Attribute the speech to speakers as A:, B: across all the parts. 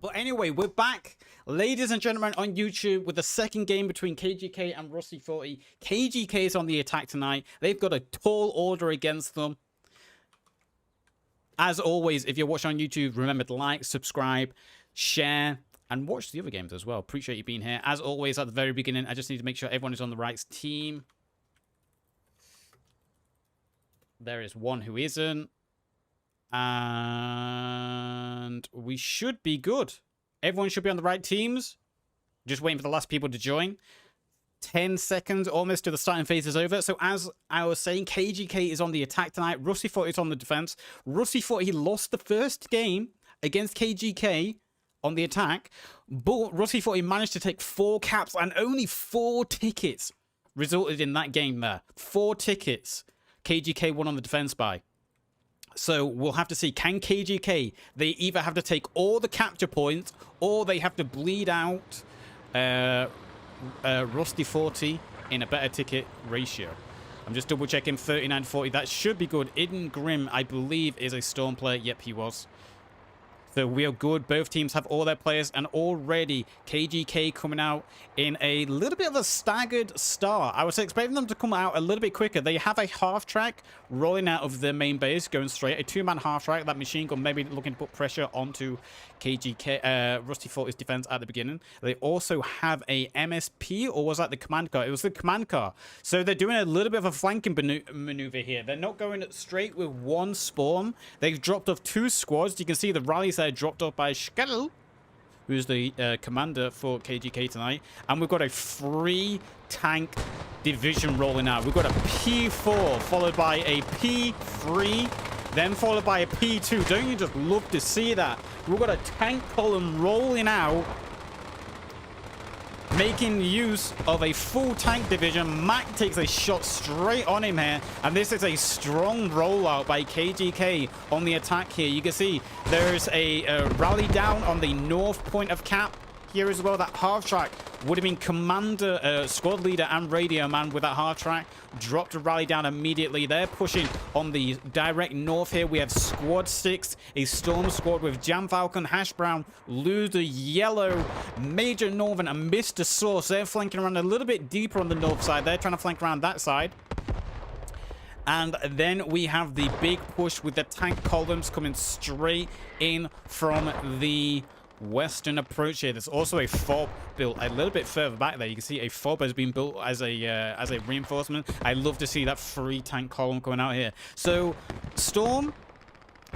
A: But anyway, we're back, ladies and gentlemen, on YouTube with the second game between KGK and R40. KGK is on the attack tonight. They've got a tall order against them. As always, if you're watching on YouTube, remember to like, subscribe, share, and watch the other games as well. Appreciate you being here. As always, at the very beginning, I just need to make sure everyone is on the right team. There is one who isn't. And we should be good. Everyone should be on the right teams. Just waiting for the last people to join. 10 seconds almost to the starting phase is over. So as I was saying, KGK is on the attack tonight. R40 is on the defense. R40 lost the first game against KGK on the attack, but R40 managed to take 4 caps and only 4 tickets resulted in that game there. 4 tickets KGK won on the defense by. So we'll have to see, can KGK, they either have to take all the capture points or they have to bleed out R40 in a better ticket ratio. I'm just double checking 39-40. That should be good. Iden Grimm, I believe, is a Storm player. Yep, he was. So we are good. Both teams have all their players, and already KGK coming out in a little bit of a staggered start. I was expecting them to come out a little bit quicker. They have a half track rolling out of their main base, going straight. A 2-man half track. That machine gun maybe looking to put pressure onto KGK, R40's defense at the beginning. They also have a MSP, or was that the command car? It was the command car. So they're doing a little bit of a flanking maneuver here. They're not going straight with one spawn. They've dropped off 2 squads. You can see the rallies there dropped off by Skell, who's the commander for KGK tonight. And we've got a 3 tank division rolling out. We've got a P4 followed by a P3, then followed by a P2. Don't you just love to see that? We've got a tank column rolling out, making use of a full tank division. Mac takes a shot straight on him here, and this is a strong rollout by KGK on the attack here. You can see there's a rally down on the north point of cap here as well. That half track would have been commander, squad leader and radio man with that half track. Dropped a rally down immediately. They're pushing on the direct north here. We have squad 6, a storm squad with Jam Falcon, Hash Brown, Loser, Yellow, Major Northern, and Mr. Source. They're flanking around a little bit deeper on the north side. They're trying to flank around that side. And then we have the big push with the tank columns coming straight in from the western approach here. There's also a fob built a little bit further back there. You can see a fob has been built as a reinforcement. I love to see that 3 tank column coming out here. So Storm,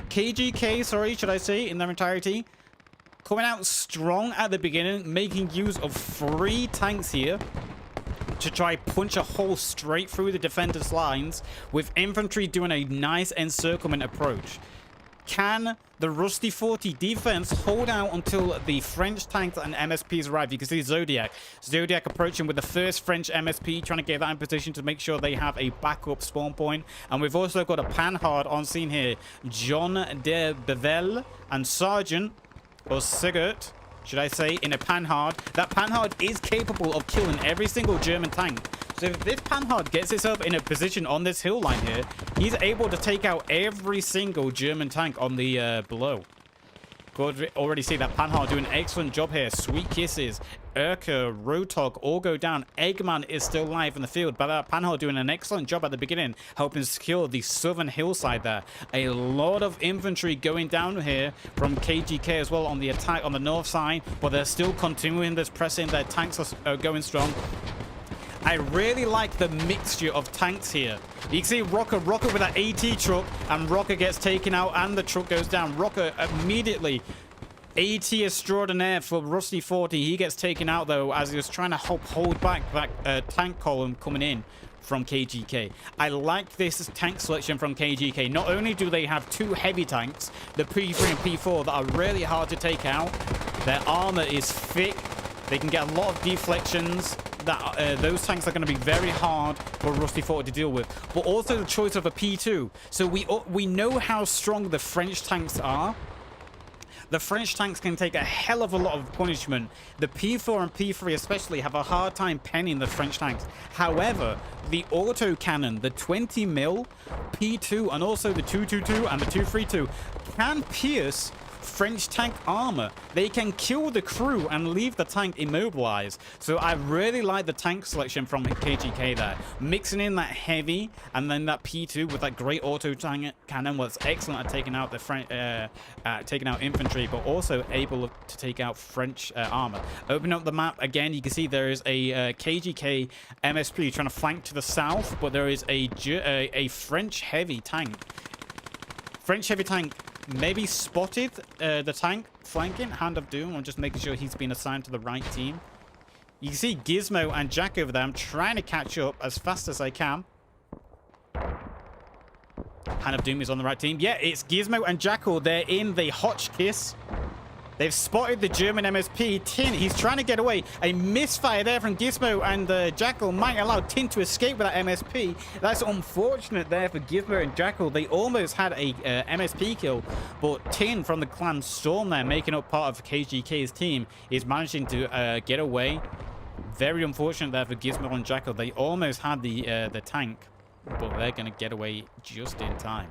A: KGK, sorry, should I say, in their entirety, coming out strong at the beginning, making use of 3 tanks here to try punch a hole straight through the defenders' lines, with infantry doing a nice encirclement approach. Can the R40 defense hold out until the French tanks and MSPs arrive? You can see Zodiac approaching with the first French MSP, trying to get that in position to make sure they have a backup spawn point. And we've also got a Panhard on scene here. John de Bevel and Sergeant, or Sigurd, should I say, in a Panhard. That Panhard is capable of killing every single German tank. So if this Panhard gets itself in a position on this hill line here, he's able to take out every single German tank on the below. Could already see that Panhard doing an excellent job here. Sweet Kisses, Urka, Rotog all go down. Eggman is still live in the field, but Panhard doing an excellent job at the beginning, helping secure the southern hillside there. A lot of infantry going down here from KGK as well on the attack on the north side, but they're still continuing this pressing. Their tanks are going strong. I really like the mixture of tanks here. You can see Rocker with that AT truck, and Rocker gets taken out and the truck goes down. Rocker immediately, AT extraordinaire for R40. He gets taken out though as he was trying to hold back that tank column coming in from KGK. I like this tank selection from KGK. Not only do they have 2 heavy tanks, the P3 and P4, that are really hard to take out. Their armor is thick. They can get a lot of deflections. Those tanks are going to be very hard for R40 to deal with. But also the choice of a P2. So we know how strong the French tanks are. The French tanks can take a hell of a lot of punishment. The P4 and P3 especially have a hard time penning the French tanks. However, the autocannon, the 20mm P2, and also the 222 and the 232 can pierce French tank armor. They can kill the crew and leave the tank immobilized. So I really like the tank selection from KGK there. Mixing in that heavy and then that P2 with that great auto tank cannon was excellent at taking out the taking out infantry, but also able to take out French armor. Open up the map again, you can see there is a KGK MSP trying to flank to the south, but there is a French heavy tank. French heavy tank maybe spotted the tank flanking. Hand of Doom. I'm just making sure he's been assigned to the right team. You can see Gizmo and Jack over there. I'm trying to catch up as fast as I can. Hand of Doom is on the right team. Yeah, it's Gizmo and Jackal. They're in the Hotchkiss. They've spotted the German MSP. Tin, he's trying to get away. A misfire there from Gizmo, and Jackal might allow Tin to escape with that MSP. That's unfortunate there for Gizmo and Jackal. They almost had a MSP kill, but Tin from the Clan Storm there, making up part of KGK's team, is managing to get away. Very unfortunate there for Gizmo and Jackal. They almost had the tank, but they're going to get away just in time.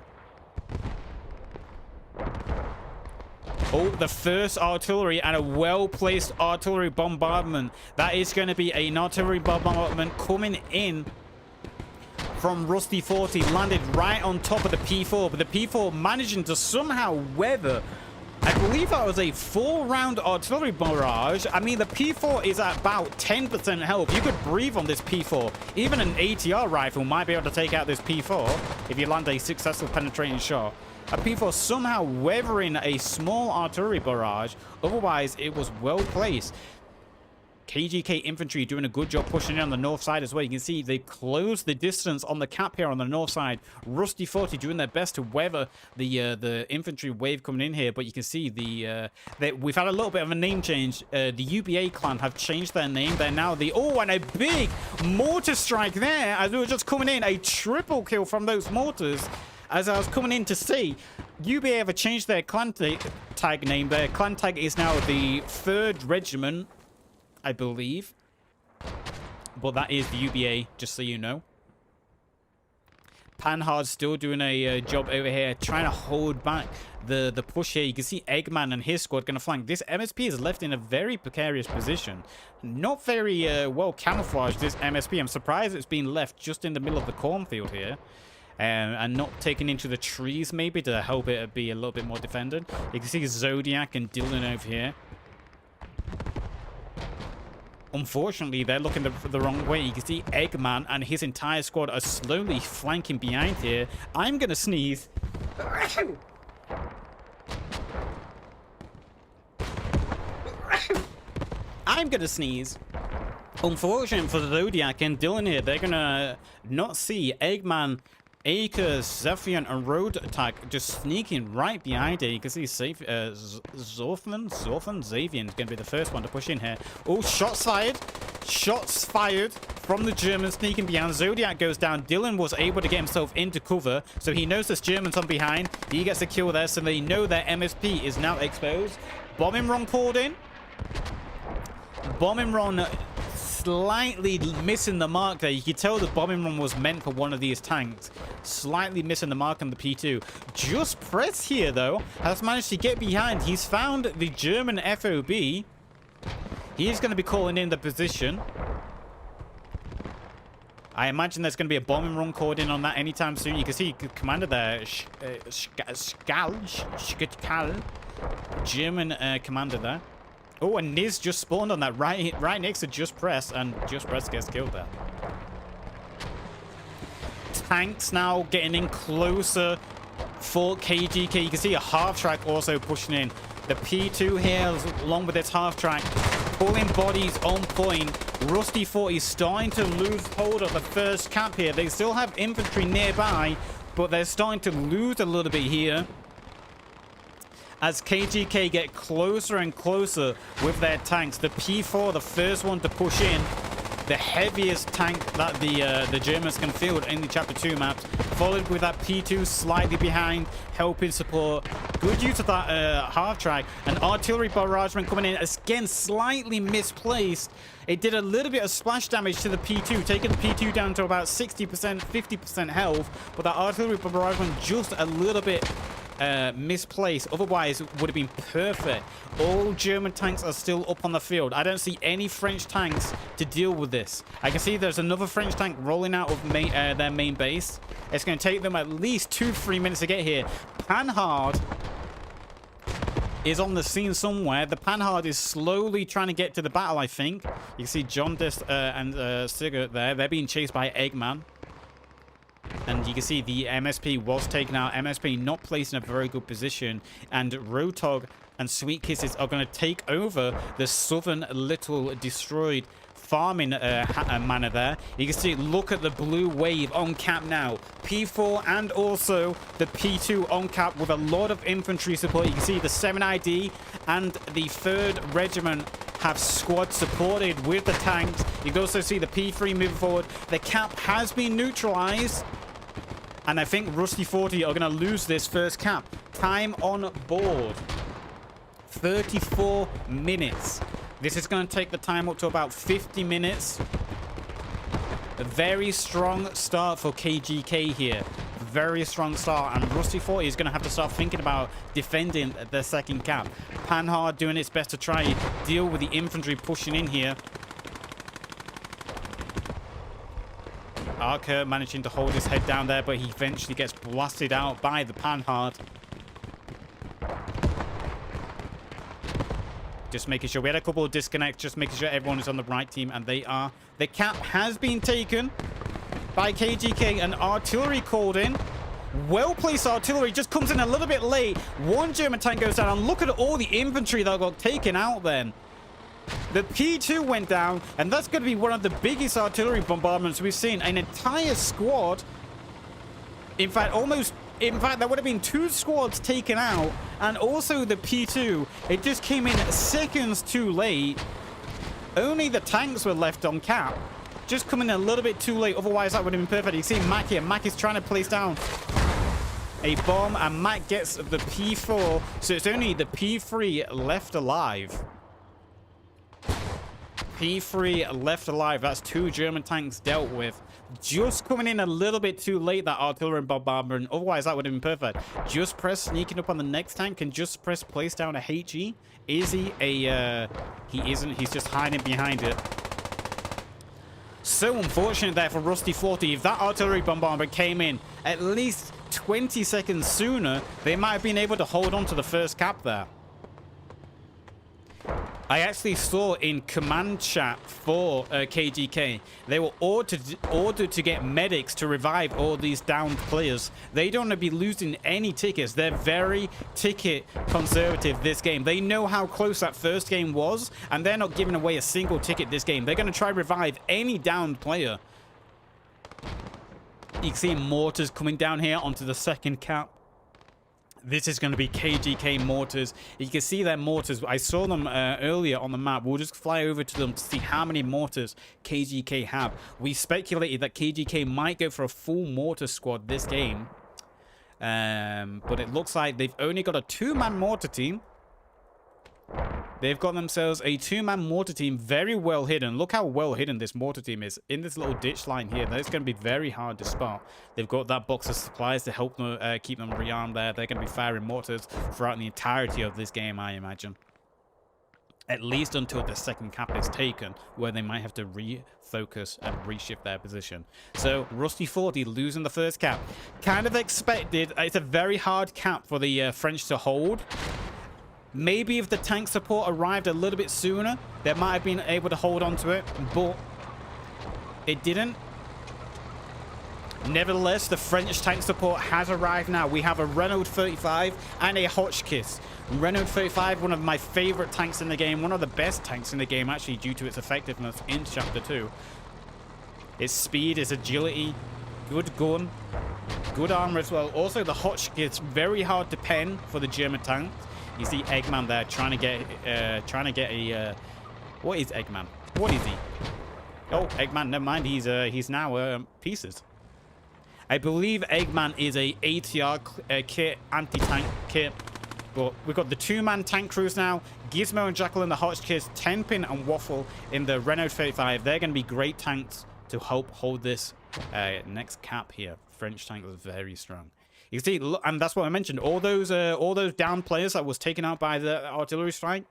A: Oh, the first artillery and a well-placed artillery bombardment. That is going to be an artillery bombardment coming in from Rusty 40. Landed right on top of the P4, but the P4 managing to somehow weather. I believe that was a 4-round artillery barrage. I mean, the P4 is at about 10% health. You could breathe on this P4. Even an ATR rifle might be able to take out this P4 if you land a successful penetrating shot. A P4 somehow weathering a small artillery barrage. Otherwise, it was well placed. KGK infantry doing a good job pushing in on the north side as well. You can see they closed the distance on the cap here on the north side. Rusty 40 doing their best to weather the infantry wave coming in here. But you can see we've had a little bit of a name change. The UBA clan have changed their name. They're now the... Oh, and a big mortar strike there as they were just coming in. A triple kill from those mortars. As I was coming in to see, UBA have changed their clan tag name. Their clan tag is now the 3rd Regiment, I believe. But that is the UBA, just so you know. Panhard's still doing a job over here, trying to hold back the push here. You can see Eggman and his squad going to flank. This MSP is left in a very precarious position. Not very well camouflaged, this MSP. I'm surprised it's been left just in the middle of the cornfield here. And not taken into the trees, maybe, to help it be a little bit more defended. You can see Zodiac and Dylan over here. Unfortunately, they're looking the wrong way. You can see Eggman and his entire squad are slowly flanking behind here. I'm going to sneeze. I'm going to sneeze. Unfortunate for Zodiac and Dylan here, they're going to not see Eggman, Akers, Zephian, and Road Attack just sneaking right behind it. You can see Zorfman, Xavian is going to be the first one to push in here. Oh, shots fired. Shots fired from the Germans sneaking behind. Zodiac goes down. Dylan was able to get himself into cover, so he knows there's Germans on behind. He gets a kill there, so they know their MSP is now exposed. Bombing run called in. Bombing run slightly missing the mark there. You can tell the bombing run was meant for one of these tanks. Slightly missing the mark on the P2. Just Press here, though, has managed to get behind. He's found the German FOB. He's going to be calling in the position. I imagine there's going to be a bombing run called in on that anytime soon. You can see commander there, Skal, German commander there. Oh, and Niz just spawned on that right next to Just Press, and Just Press gets killed there. Tanks now getting in closer for KGK. You can see a half-track also pushing in. The P2 here, along with its half-track, pulling bodies on point. Rusty 40 starting to lose hold of the first cap here. They still have infantry nearby, but they're starting to lose a little bit here. As KGK get closer and closer with their tanks. The P4, the first one to push in. The heaviest tank that the Germans can field in the Chapter 2 maps. Followed with that P2 slightly behind, helping support. Good use of that half-track. An artillery barragement coming in. Again, slightly misplaced. It did a little bit of splash damage to the P2, taking the P2 down to about 60%, 50% health. But that artillery barragement just a little bit misplaced. Otherwise, it would have been perfect. All German tanks are still up on the field. I don't see any French tanks to deal with this. I can see there's another French tank rolling out of their main base. It's going to take them at least 2-3 minutes to get here. Panhard is on the scene somewhere. The Panhard is slowly trying to get to the battle, I think. You can see John Dist and Sigurd there. They're being chased by Eggman. And you can see the MSP was taken out. MSP not placed in a very good position. And Rotog and Sweet Kisses are going to take over the southern little destroyed farming manor there. You can see, look at the blue wave on cap now. P4 and also the P2 on cap with a lot of infantry support. You can see the 7ID and the 3rd Regiment have squad supported with the tanks. You can also see the P3 moving forward. The cap has been neutralized. And I think Rusty 40 are going to lose this first cap. Time on board, 34 minutes. This is going to take the time up to about 50 minutes. A very strong start for KGK here. Very strong start. And Rusty 40 is going to have to start thinking about defending the second cap. Panhard doing its best to try deal with the infantry pushing in here. Archer managing to hold his head down there, but he eventually gets blasted out by the Panhard. Just making sure we had a couple of disconnects, just making sure everyone is on the right team, and they are. The cap has been taken by KGK, and artillery called in. Well-placed artillery just comes in a little bit late. One German tank goes down, and look at all the infantry that got taken out then. The P2 went down, and that's going to be one of the biggest artillery bombardments we've seen. An entire squad, in fact, there would have been 2 squads taken out, and also the P2. It just came in seconds too late. Only the tanks were left on cap. Just coming a little bit too late, otherwise that would have been perfect. You see Mac here. Mac is trying to place down a bomb, and Mac gets the P4, so it's only the P3 left alive. P3 left alive. That's 2 German tanks dealt with. Just coming in a little bit too late, that artillery bombardment. Otherwise, that would have been perfect. Just press sneaking up on the next tank and just press place down a HE. Is he a... he isn't. He's just hiding behind it. So unfortunate there for Rusty 40. If that artillery bombardment came in at least 20 seconds sooner, they might have been able to hold on to the first cap there. I actually saw in command chat for KGK, they were ordered to get medics to revive all these downed players. They don't want to be losing any tickets. They're very ticket conservative this game. They know how close that first game was, and they're not giving away a single ticket this game. They're going to try to revive any downed player. You can see mortars coming down here onto the second cap. This is going to be KGK mortars. You can see their mortars. I saw them earlier on the map. We'll just fly over to them to see how many mortars KGK have. We speculated that KGK might go for a full mortar squad this game. But it looks like they've only got a 2-man mortar team. They've got themselves a 2-man mortar team, very well hidden. Look how well hidden this mortar team is. In this little ditch line here, that's going to be very hard to spot. They've got that box of supplies to help them keep them rearmed there. They're going to be firing mortars throughout the entirety of this game, I imagine. At least until the second cap is taken, where they might have to refocus and reshift their position. So, Rusty 40 losing the first cap. Kind of expected. It's a very hard cap for the French to hold. Maybe if the tank support arrived a little bit sooner, they might have been able to hold on to it, but it didn't. Nevertheless, the French tank support has arrived now. We have a Renault 35 and a Hotchkiss. Renault 35, one of my favorite tanks in the game, one of the best tanks in the game, actually, due to its effectiveness in Chapter 2. Its speed, its agility, good gun, good armor as well. Also, the Hotchkiss, very hard to pen for the German tanks. You see Eggman there trying to get a what is Eggman? What is he? Oh, Eggman, never mind. He's now pieces. I believe Eggman is a ATR kit, anti-tank kit. But we've got the 2-man tank crews now. Gizmo and Jackal in the Hotchkiss, Tenpin and Waffle in the Renault 35. They're going to be great tanks to help hold this next cap here. French tank was very strong. You see, look, and that's what I mentioned. All those down players that was taken out by the artillery strike.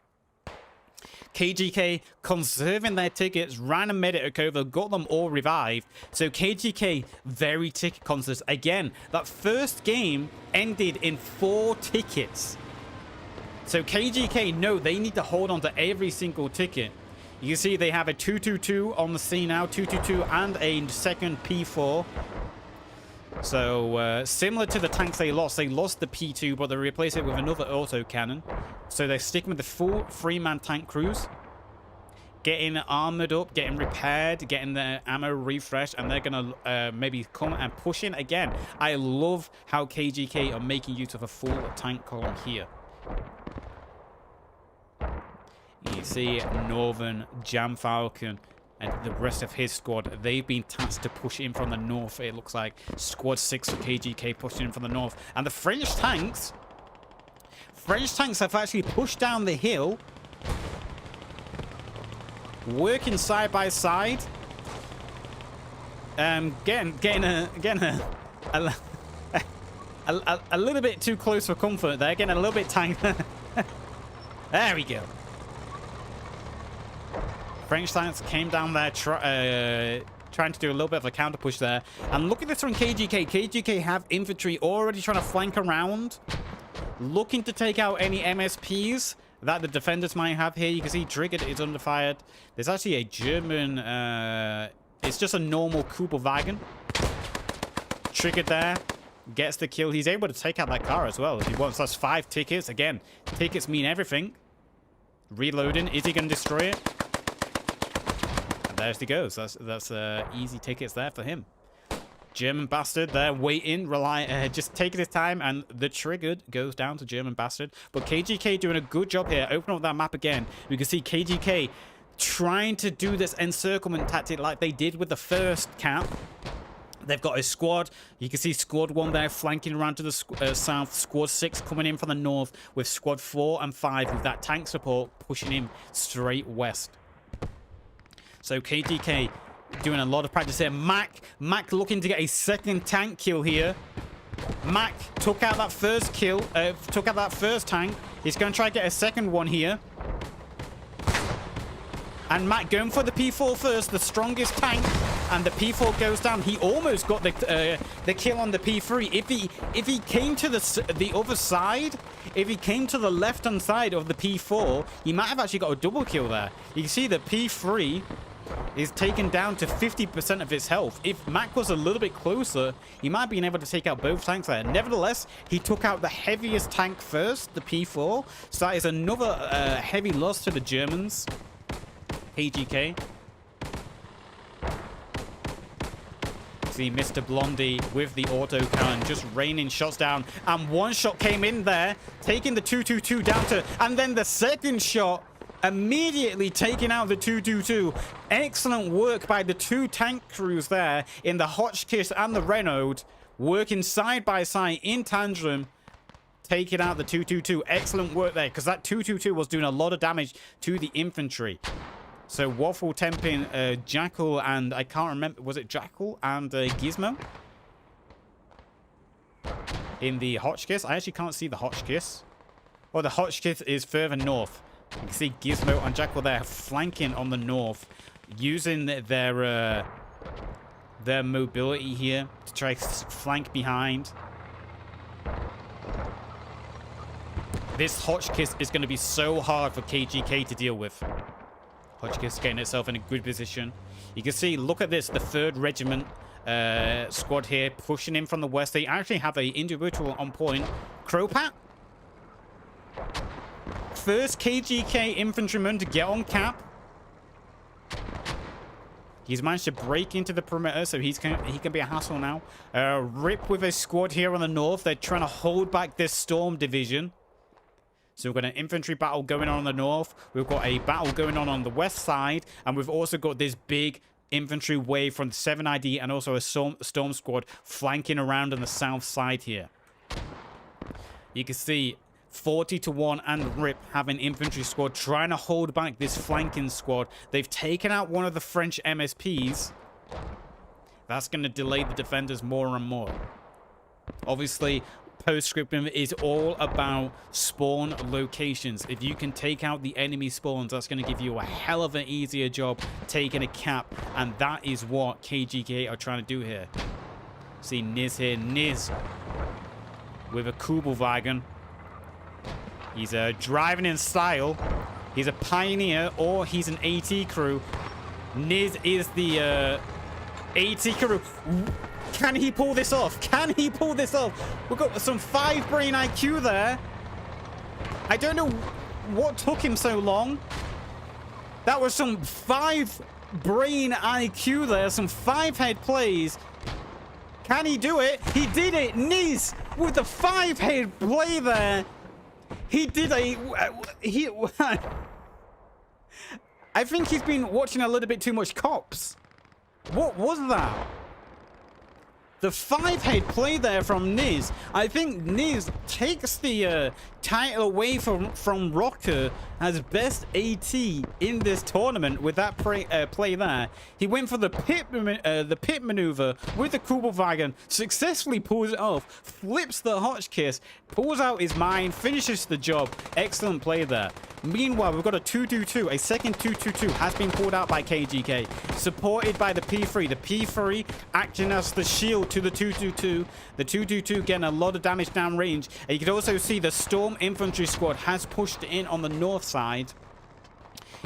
A: KGK conserving their tickets, ran a medic over, got them all revived. So KGK very ticket conscious. Again, that first game ended in 4 tickets. So KGK know they need to hold on to every single ticket. You see they have a 222 on the scene now, 222 and a second P4. So similar to the tanks they lost the P2, but they replaced it with another autocannon. So they're sticking with the full 3-man tank crews, getting armored up, getting repaired, getting their ammo refreshed, and they're gonna maybe come and push in again. I love how KGK are making use of a full tank column here. You see Northern, Jam Falcon, and the rest of his squad, they've been tasked to push in from the north, it looks like. Squad 6 for KGK pushing in from the north. And the French tanks have actually pushed down the hill, working side by side. Getting a little bit too close for comfort there. Getting a little bit tanked. There we go. French tanks came down there trying to do a little bit of a counter push there. And look at this from KGK. KGK have infantry already trying to flank around, looking to take out any MSPs that the defenders might have here. You can see Triggered is under fire. There's actually a German, it's just a normal Kubelwagen. Triggered there, gets the kill. He's able to take out that car as well if he wants. That's 5 tickets. Again, tickets mean everything. Reloading. Is he going to destroy it? There he goes. That's easy tickets there for him. German Bastard there waiting, just taking his time, and the Triggered goes down to German Bastard. But KGK doing a good job here. Open up that map again. You can see KGK trying to do this encirclement tactic like they did with the first cap. They've got a squad. You can see squad 1 there flanking around to the south. Squad 6 coming in from the north with squad 4 and 5 with that tank support pushing in straight west. So KGK doing a lot of practice here. Mac looking to get a second tank kill here. Mac took out that first kill, took out that first tank. He's going to try to get a second one here. And Mac going for the P4 first, the strongest tank, and the P4 goes down. He almost got the kill on the P3. If he came to the other side, if he came to the left-hand side of the P4, he might have actually got a double kill there. You can see the P3 is taken down to 50% of his health. If Mac was a little bit closer, he might have been able to take out both tanks there. Nevertheless, he took out the heaviest tank first, the P4. So that is another heavy loss to the Germans. KGK. See Mr. Blondie with the auto cannon just raining shots down. And one shot came in there, taking the 222 down to... And then the second shot immediately taking out the 222. Excellent work by the 2 tank crews there in the Hotchkiss and the Renault, working side by side in tandem, taking out the 222. Excellent work there, because that 222 was doing a lot of damage to the infantry. So Waffle temping Jackal and I can't remember, was it Jackal and Gizmo in the Hotchkiss? I actually can't see the Hotchkiss. Oh, the Hotchkiss is further north. You can see Gizmo and Jackal there flanking on the north, using their mobility here to try to flank behind. This Hotchkiss is going to be so hard for KGK to deal with. Hotchkiss getting itself in a good position. You can see, look at this, the 3rd Regiment squad here pushing in from the west. They actually have an individual on point. Cropat, first KGK infantryman to get on cap. He's managed to break into the perimeter, so he can be a hassle now. Rip with a squad here on the north. They're trying to hold back this Storm division. So we've got an infantry battle going on the north. We've got a battle going on the west side. And we've also got this big infantry wave from the 7ID and also a storm squad flanking around on the south side here. You can see 40-1 and Rip have an infantry squad trying to hold back this flanking squad. They've taken out one of the French MSPs. That's going to delay the defenders more and more. Obviously, post-scriptum is all about spawn locations. If you can take out the enemy spawns, that's going to give you a hell of an easier job taking a cap. And that is what KGK are trying to do here. See Niz here. Niz with a Kubelwagen. He's driving in style. He's a pioneer or he's an AT crew. Niz is the AT crew. Can he pull this off? Can he pull this off? We've got some 5 brain IQ there. I don't know what took him so long. That was some 5 brain IQ there. Some 5-head plays. Can he do it? He did it. Niz with the 5-head play there. He did a... I think he's been watching a little bit too much Cops. What was that? The 5-head play there from Niz. I think Niz takes the title away from Rocker as best AT in this tournament with that play there. He went for the pit maneuver with the Kubelwagen, successfully pulls it off, flips the Hotchkiss, pulls out his mine, finishes the job. Excellent play there. Meanwhile, we've got a 2-2-2. A second 2-2-2 has been pulled out by KGK, supported by the P3. The P3 acting as the shield to the 2-2-2. The 2-2-2 getting a lot of damage downrange. And you can also see the Storm Infantry Squad has pushed in on the north side.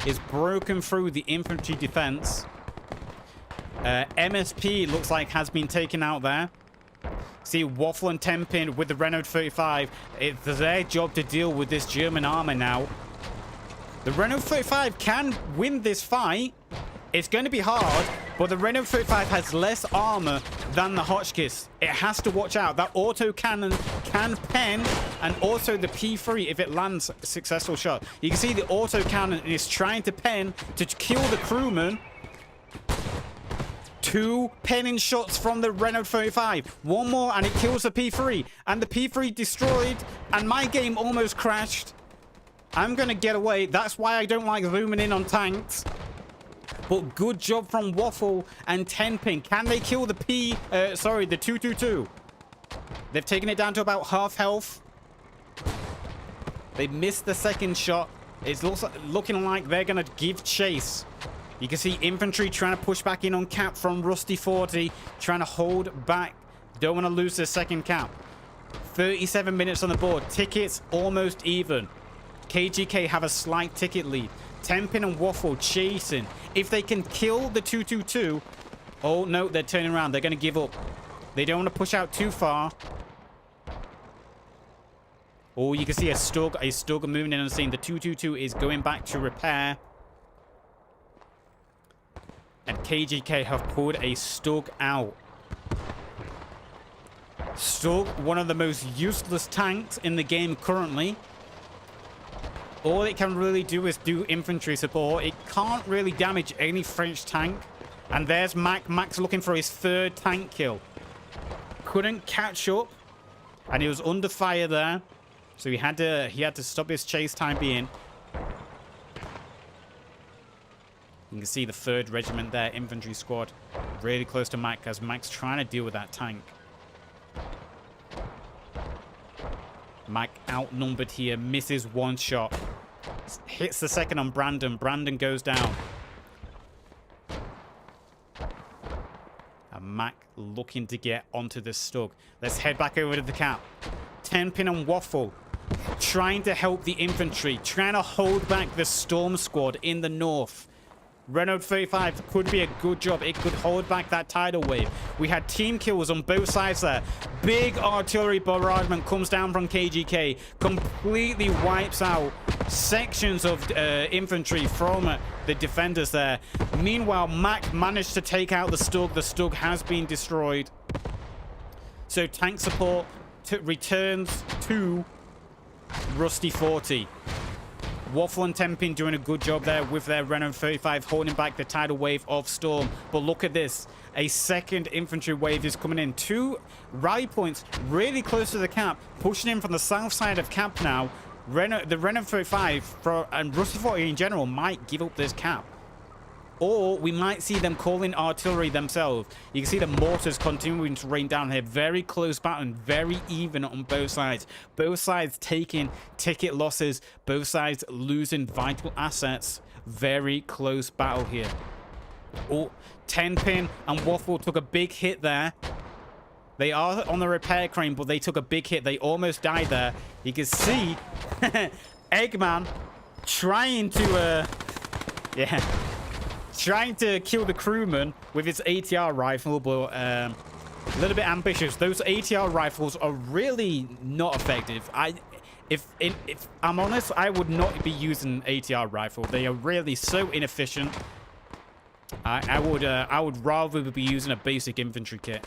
A: Is broken through the infantry defense. MSP looks like has been taken out there. See Waffle and Tempin with the Renault 35. It's their job to deal with this German armor now. The Renault 35 can win this fight. It's going to be hard, but the Renault 35 has less armor than the Hotchkiss. It has to watch out. That auto cannon can pen, and also the P3 if it lands a successful shot. You can see the auto cannon is trying to pen to kill the crewman. 2 penning shots from the Renault 35. 1 more and it kills the P3. And the P3 destroyed, and my game almost crashed. I'm going to get away. That's why I don't like zooming in on tanks. But good job from Waffle and Tenpin. Can they kill the the 2-2-2? They've taken it down to about half health. They missed the second shot. It's also looking like they're going to give chase. You can see infantry trying to push back in on cap from Rusty 40. Trying to hold back. Don't want to lose the second cap. 37 minutes on the board. Tickets almost even. KGK have a slight ticket lead. Tempin and Waffle chasing. If they can kill the 2-2-2... Oh, no, they're turning around. They're going to give up. They don't want to push out too far. Oh, you can see a Stug moving in on the scene. The 2-2-2 is going back to repair. And KGK have pulled a Stug out. Stug, one of the most useless tanks in the game currently. All it can really do is do infantry support. It can't really damage any French tank. And there's Mac. Mac's looking for his 3rd tank kill. Couldn't catch up. And he was under fire there. So he had to stop his chase time being. You can see the 3rd regiment there, infantry squad. Really close to Mac as Mac's trying to deal with that tank. Mac outnumbered here, misses 1 shot. Hits the second on Brandon. Brandon goes down. And Mac looking to get onto the Stug. Let's head back over to the cap. Tenpin and Waffle trying to help the infantry. Trying to hold back the Storm Squad in the north. Renault 35 could be a good job. It could hold back that tidal wave. We had team kills on both sides there. Big artillery bombardment comes down from KGK. Completely wipes out sections of infantry from the defenders there. Meanwhile, Mac managed to take out the Stug. The Stug has been destroyed. So tank support returns to Rusty 40. Waffle and Tempin doing a good job there with their Renault 35 holding back the tidal wave of Storm. But look at this. A second infantry wave is coming in. 2 rally points really close to the cap. Pushing in from the south side of cap now. The Renault 35 and Rusty 40 in general might give up this cap. Or we might see them calling artillery themselves. You can see the mortars continuing to rain down here. Very close battle and very even on both sides. Both sides taking ticket losses. Both sides losing vital assets. Very close battle here. Oh, 10-pin and Waffle took a big hit there. They are on the repair crane, but they took a big hit. They almost died there. You can see Eggman trying to, trying to kill the crewman with his ATR rifle, but a little bit ambitious. Those ATR rifles are really not effective. If I'm honest, I would not be using ATR rifle. They are really so inefficient. I would rather be using a basic infantry kit.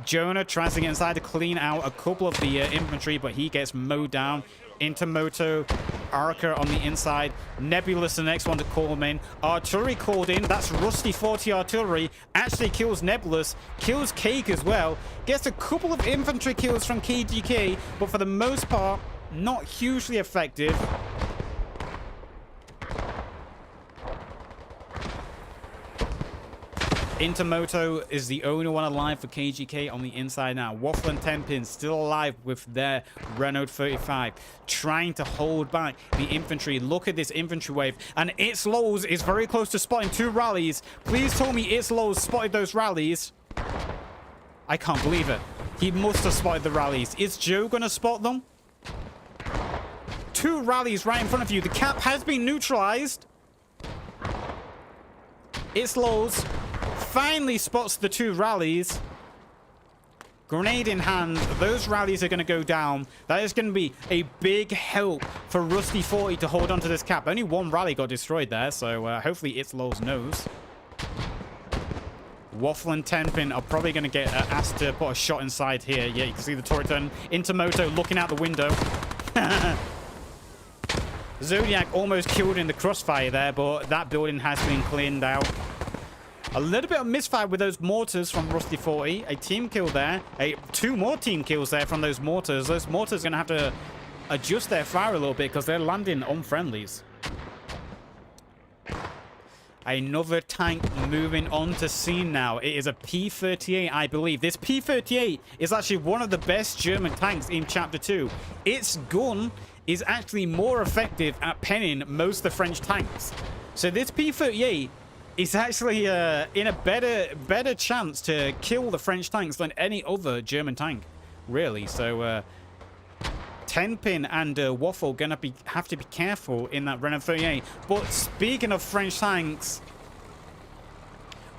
A: Jonah tries to get inside to clean out a couple of the infantry, but he gets mowed down. Intermoto, Arca on the inside. Nebulous the next one to call him in. Artillery called in. That's Rusty 40 artillery. Actually kills Nebulous. Kills Cake as well. Gets a couple of infantry kills from KGK, but for the most part, not hugely effective. Intermoto is the only one alive for KGK on the inside now. Waffle and 10-pin still alive with their Renault 35, trying to hold back the infantry. Look at this infantry wave, and It's Lows is very close to spotting 2 rallies. Please tell me It's Lows spotted those rallies. I can't believe it. He must have spotted the rallies. Is Joe gonna spot them? 2 rallies right in front of you. The cap has been neutralized. It's Lows finally spots the 2 rallies. Grenade in hand. Those rallies are going to go down. That is going to be a big help for Rusty 40 to hold on to this cap. Only 1 rally got destroyed there, so hopefully It's Lows knows. Waffle and 10-pin are probably going to get asked to put a shot inside here. Yeah, you can see the turret turn. Intermoto looking out the window. Zodiac almost killed in the crossfire there, but that building has been cleaned out. A little bit of misfire with those mortars from Rusty 40. A team kill there. 2 more team kills there from those mortars. Those mortars are going to have to adjust their fire a little bit because they're landing on friendlies. Another tank moving on to scene now. It is a P-38, I believe. This P-38 is actually one of the best German tanks in Chapter 2. Its gun is actually more effective at penning most of the French tanks. So this P-38 is actually in a better chance to kill the French tanks than any other German tank, really. So 10-pin and Waffle gonna have to be careful in that Renault 38. But speaking of French tanks,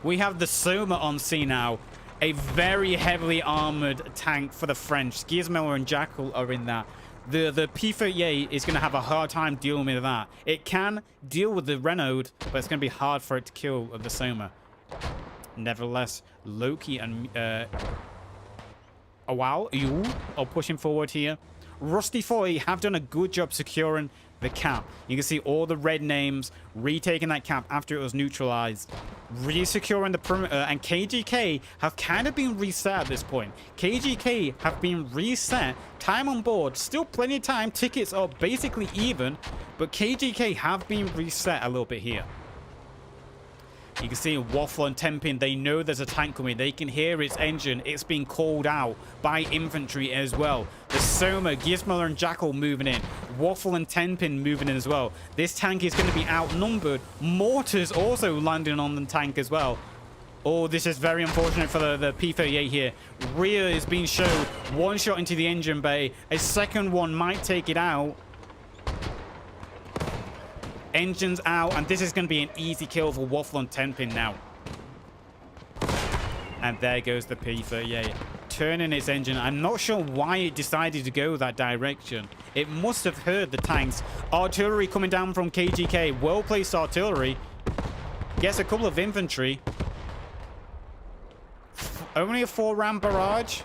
A: we have the Soma on scene now. A very heavily armored tank for the French. Gizmo and Jackal are in that. The P-38 is going to have a hard time dealing with that. It can deal with the Renault, but it's going to be hard for it to kill the Soma. Nevertheless, Loki and you are pushing forward here. Rusty 40 have done a good job securing the cap. You can see all the red names retaking that cap after it was neutralized, resecuring the perimeter, and KGK have kind of been reset at this point. KGK have been reset. Time on board, still plenty of time. Tickets are basically even, but KGK have been reset a little bit here. You can see Waffle and 10-pin, they know there's a tank coming. They can hear its engine. It's being called out by infantry as well. The Soma, Gizmo and Jackal moving in. Waffle and 10-pin moving in as well. This tank is going to be outnumbered. Mortars also landing on the tank as well. Oh, this is very unfortunate for the P-38 here. Rear is being shown. 1 shot into the engine bay. A second one might take it out. Engines out, and this is going to be an easy kill for Waffle and 10-pin now. And there goes the P-38, turning its engine. I'm not sure why it decided to go that direction. It must have heard the tanks. Artillery coming down from KGK. Well-placed artillery. Gets a couple of infantry. Only a 4-round barrage.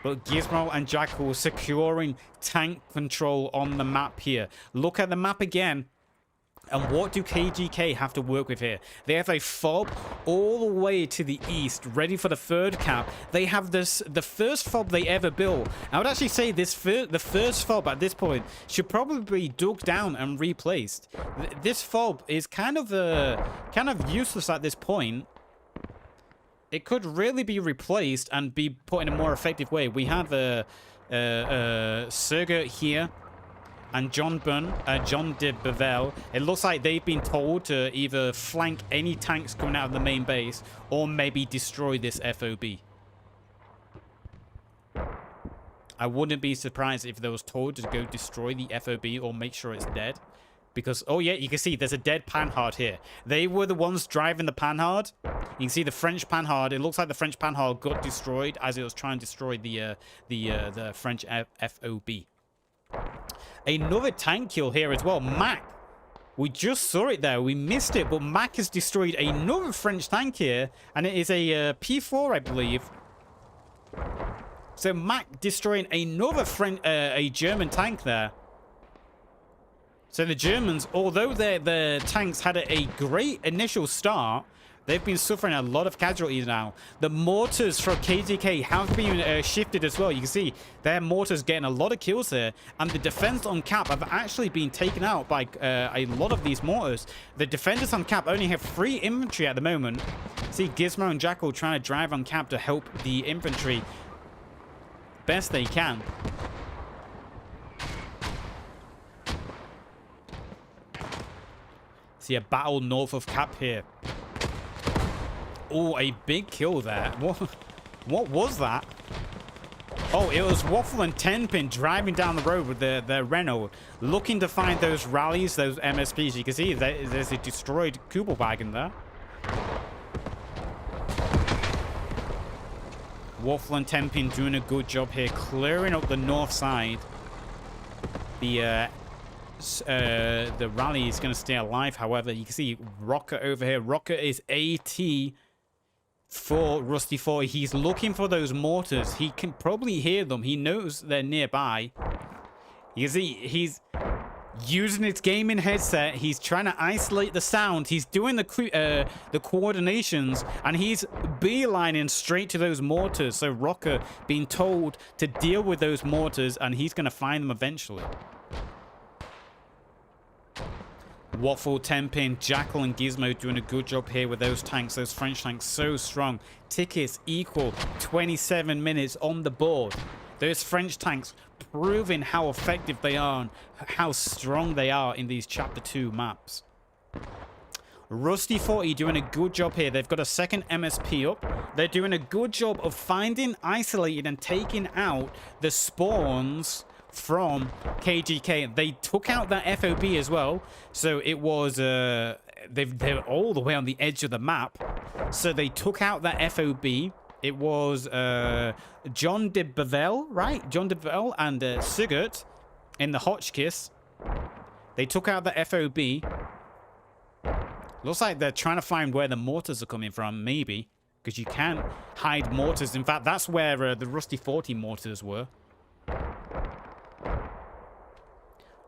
A: But Gizmo and Jackal securing tank control on the map here. Look at the map again. And what do KGK have to work with here? They have a fob all the way to the east, ready for the third cap. They have the first fob they ever built. I would actually say the first fob at this point should probably be dug down and replaced. This fob is kind of useless at this point. It could really be replaced and be put in a more effective way. We have Sergert here. And John de Bevel, it looks like they've been told to either flank any tanks coming out of the main base or maybe destroy this FOB. I wouldn't be surprised if they was told to go destroy the FOB or make sure it's dead. Because, oh yeah, you can see there's a dead Panhard here. They were the ones driving the Panhard. You can see the French Panhard. It looks like the French Panhard got destroyed as it was trying to destroy the French FOB. Another tank kill here as well. Mac. We just saw it there. We missed it, but Mac has destroyed another French tank here, and it is a P4, I believe. So Mac destroying another a German tank there. So the Germans, although their tanks had a great initial start, they've been suffering a lot of casualties now. The mortars from KGK have been shifted as well. You can see their mortars getting a lot of kills there. And the defense on cap have actually been taken out by a lot of these mortars. The defenders on cap only have 3 infantry at the moment. See Gizmo and Jackal trying to drive on cap to help the infantry best they can. See a battle north of cap here. Oh, a big kill there. What was that? Oh, it was Waffle and Tenpin driving down the road with their Renault, looking to find those rallies, those MSPs. You can see there's a destroyed Kubelwagen there. Waffle and Tenpin doing a good job here, clearing up the north side. The rally is going to stay alive, however. You can see Rocker over here. Rocker is AT for Rusty 40. He's looking for those mortars. He can probably hear them. He knows they're nearby. You see, he's using his gaming headset. He's trying to isolate the sound. He's doing the coordinations, and he's beelining straight to those mortars. So Rocker being told to deal with those mortars, and he's going to find them eventually. Waffle, Tenpin, Jackal, and Gizmo doing a good job here with those tanks. Those French tanks so strong. Tickets equal 27 minutes on the board. Those French tanks proving how effective they are and how strong they are in these Chapter 2 maps. Rusty 40 doing a good job here. They've got a second MSP up. They're doing a good job of finding, isolating, and taking out the spawns from KGK. They took out that FOB as well, so it was they're all the way on the edge of the map, so they took out that FOB. It was John de Bevel, right? John de Bevel and Sigurd in the Hotchkiss. They took out the FOB. Looks like they're trying to find where the mortars are coming from, maybe, because you can't hide mortars. In fact, that's where the Rusty 40 mortars were.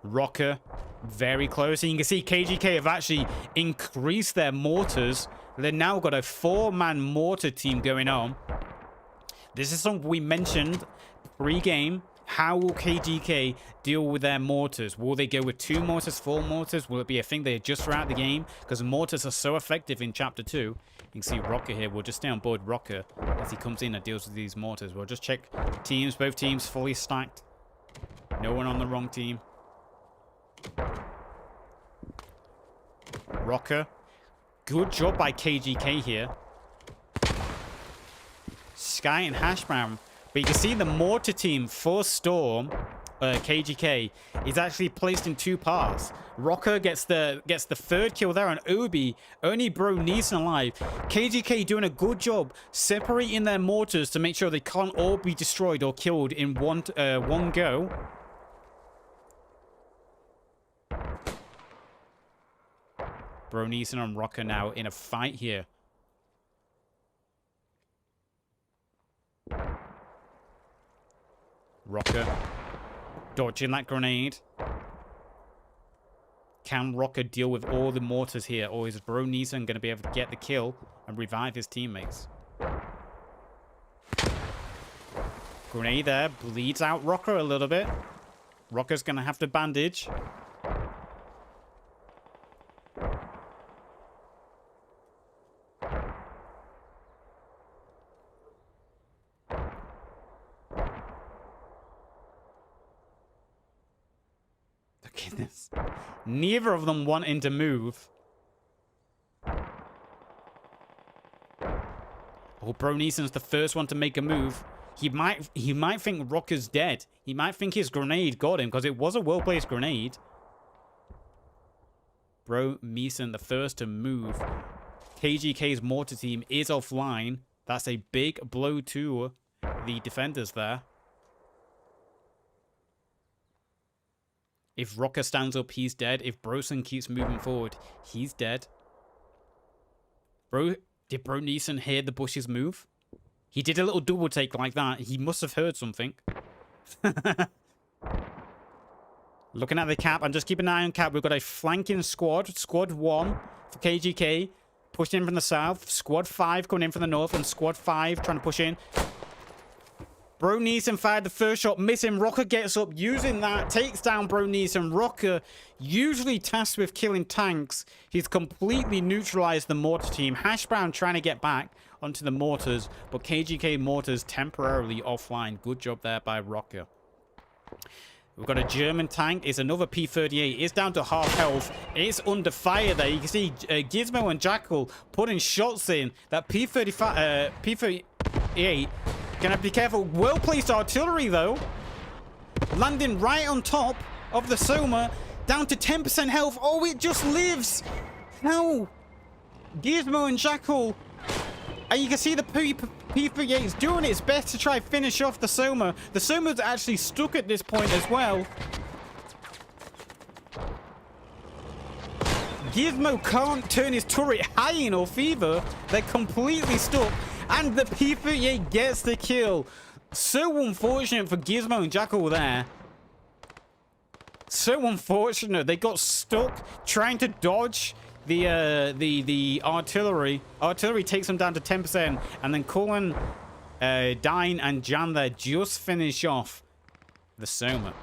A: Rocker very close, and you can see KGK have actually increased their mortars. They've now got a 4-man mortar team going on. This is something we mentioned pre-game. How will KGK deal with their mortars? Will they go with 2 mortars, 4 mortars? Will it be a thing they adjust throughout the game? Because mortars are so effective in Chapter 2. You can see Rocker here. We'll just stay on board Rocker as he comes in and deals with these mortars. We'll just check teams. Both teams fully stacked. No one on the wrong team. Rocker. Good job by KGK here. Sky and Hashbrown. But you can see the mortar team for Storm, KGK, is actually placed in 2 parts. Rocker gets the 3rd kill there on Obi. Only Bro Neeson alive. KGK doing a good job separating their mortars to make sure they can't all be destroyed or killed in one go. Bro Neeson and Rocker now in a fight here. Rocker dodging that grenade. Can Rocker deal with all the mortars here, or is Bro Neeson going to be able to get the kill and revive his teammates? Grenade there, bleeds out Rocker a little bit. Rocker's going to have to bandage. Look at this. Neither of them wanting to move. Oh, Bro Neeson's the first one to make a move. He might think Rocker's dead. He might think his grenade got him because it was a well-placed grenade. Bro Neeson the first to move. KGK's mortar team is offline. That's a big blow to the defenders there. If Rocker stands up, he's dead. If Broson keeps moving forward, he's dead. Did Bro Neeson hear the bushes move? He did a little double take like that. He must have heard something. Looking at the cap, and just keep an eye on cap. We've got a flanking squad. Squad 1 for KGK. Pushing in from the south. Squad 5 coming in from the north. And Squad 5 trying to push in. Bro Neeson fired the first shot, missing. Rocker gets up, using that, takes down Bro Neeson. Rocker, usually tasked with killing tanks, he's completely neutralized the mortar team. Hash Brown trying to get back onto the mortars, but KGK mortars temporarily offline. Good job there by Rocker. We've got a German tank. It's another P-38. It's down to half health. It's under fire there. You can see Gizmo and Jackal putting shots in. That P-38... Gonna have to be careful. Well-placed artillery, though. Landing right on top of the Soma. Down to 10% health. Oh, it just lives. No. Gizmo and Jackal. And you can see the P-38 is doing its best to try finish off the Soma. The Soma's actually stuck at this point as well. Gizmo can't turn his turret high enough either. They're completely stuck. And the P-38 gets the kill. So unfortunate for Gizmo and Jackal there. So unfortunate. They got stuck trying to dodge the artillery. Artillery takes them down to 10%. And then Cullen, Dine, and Jan there just finish off the Soma.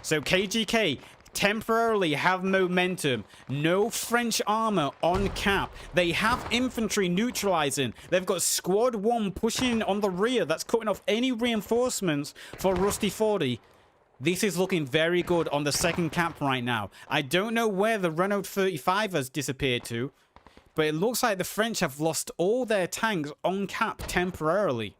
A: So KGK temporarily have momentum. No French armor on cap. They have infantry neutralizing. They've got Squad 1 pushing on the rear. That's cutting off any reinforcements for Rusty 40. This is looking very good on the second cap right now. I don't know where the Renault 35 has disappeared to, but it looks like the French have lost all their tanks on cap temporarily.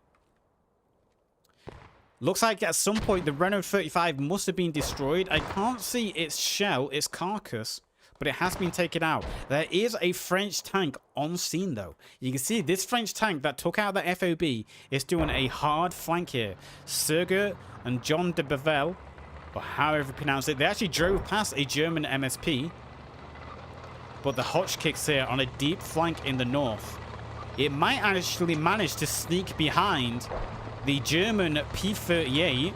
A: Looks like at some point the Renault 35 must have been destroyed. I can't see its shell, its carcass, but it has been taken out. There is a French tank on scene, though. You can see this French tank that took out the FOB is doing a hard flank here. Serge and John de Bevel, or however you pronounce it, they actually drove past a German MSP, but the Hotch kicks here on a deep flank in the north. It might actually manage to sneak behind the German P-38.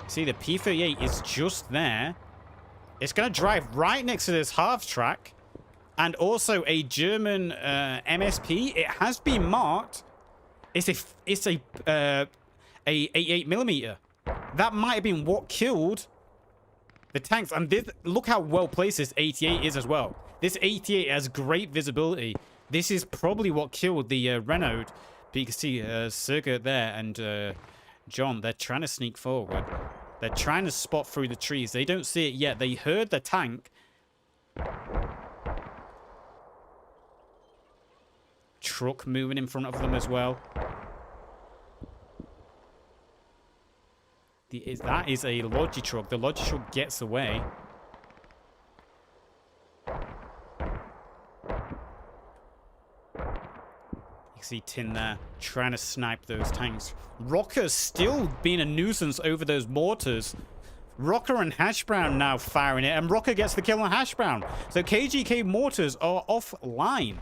A: See, the P-38 is just there. It's going to drive right next to this half track. And also a German MSP. It has been marked. It's a 88mm. That might have been what killed the tanks. And this, look how well placed this 88 is as well. This 88 has great visibility. This is probably what killed the Renault. But you can see Serge there and John, they're trying to sneak forward. They're trying to spot through the trees. They don't see it yet. They heard the tank. Truck moving in front of them as well. That is a Logi truck. The Logi truck gets away. You see Tin there trying to snipe those tanks. Rocker's still being a nuisance over those mortars. Rocker and Hash Brown now firing it, and Rocker gets the kill on Hash Brown. So KGK mortars are offline.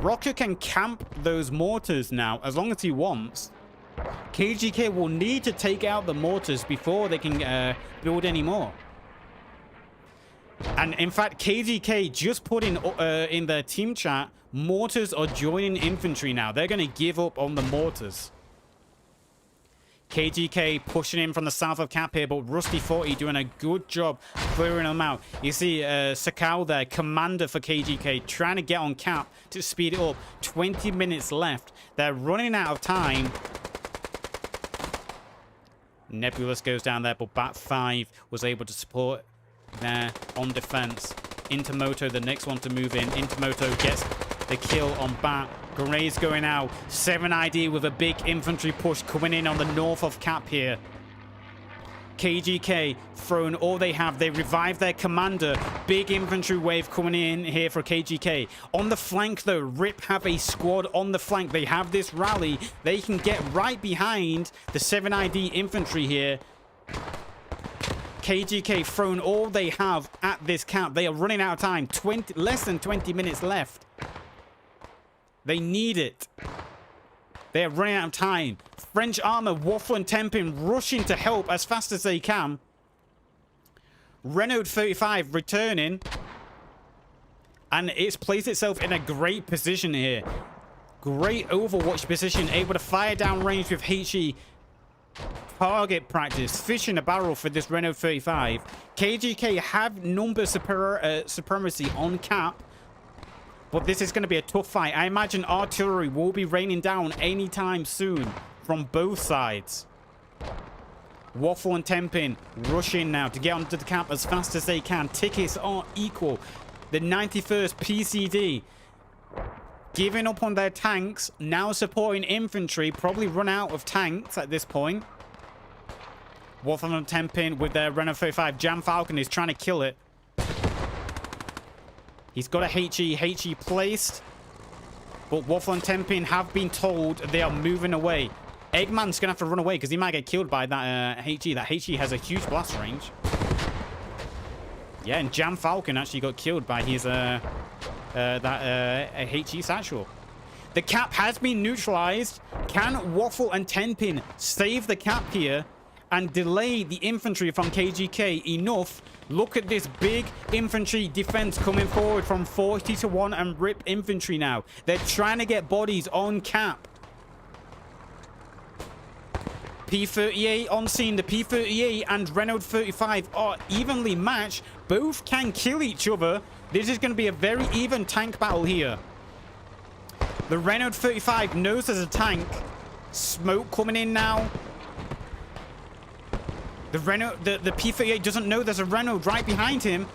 A: Rocker can camp those mortars now as long as he wants. KGK will need to take out the mortars before they can build any more. And in fact, KGK just put in their team chat, mortars are joining infantry now. They're going to give up on the mortars. KGK pushing in from the south of Cap here, but Rusty 40 doing a good job clearing them out. You see Sakal there, commander for KGK, trying to get on Cap to speed it up. 20 minutes left. They're running out of time. Nebulous goes down there, but Bat 5 was able to support there on defense. Intermoto, the next one to move in. Intermoto gets the kill on Bat. Gray's going out. 7ID with a big infantry push coming in on the north of Cap here. KGK throwing all they have. They revive their commander. Big infantry wave coming in here for KGK. On the flank, though, Rip have a squad on the flank. They have this rally. They can get right behind the 7ID infantry here. KGK throwing all they have at this camp. They are running out of time. Less than 20 minutes left. They need it. They are running out of time. French armor, Waffle and Tempin rushing to help as fast as they can. Renault 35 returning. And it's placed itself in a great position here. Great Overwatch position. Able to fire down range with HE. Target practice. Fish in a barrel for this Renault 35. KGK have number supremacy on Cap. But this is going to be a tough fight. I imagine artillery will be raining down anytime soon from both sides. Waffle and Tempin rushing now to get onto the camp as fast as they can. Tickets are equal. The 91st PCD giving up on their tanks. Now supporting infantry. Probably run out of tanks at this point. Waffle and Tempin with their Renault 35. Jam Falcon is trying to kill it. He's got a HE placed. But Waffle and Tempin have been told they are moving away. Eggman's going to have to run away because he might get killed by that HE. That HE has a huge blast range. Yeah, and Jam Falcon actually got killed by his HE satchel. The cap has been neutralized. Can Waffle and Tempin save the cap here and delay the infantry from KGK enough? Look at this big infantry defense coming forward from 40 to 1 and Rip infantry now. They're trying to get bodies on Cap. P38 on scene. The P38 and Renault 35 are evenly matched. Both can kill each other. This is going to be a very even tank battle here. The Renault 35 knows there's a tank. Smoke coming in now. The P38 doesn't know there's a Renault right behind him.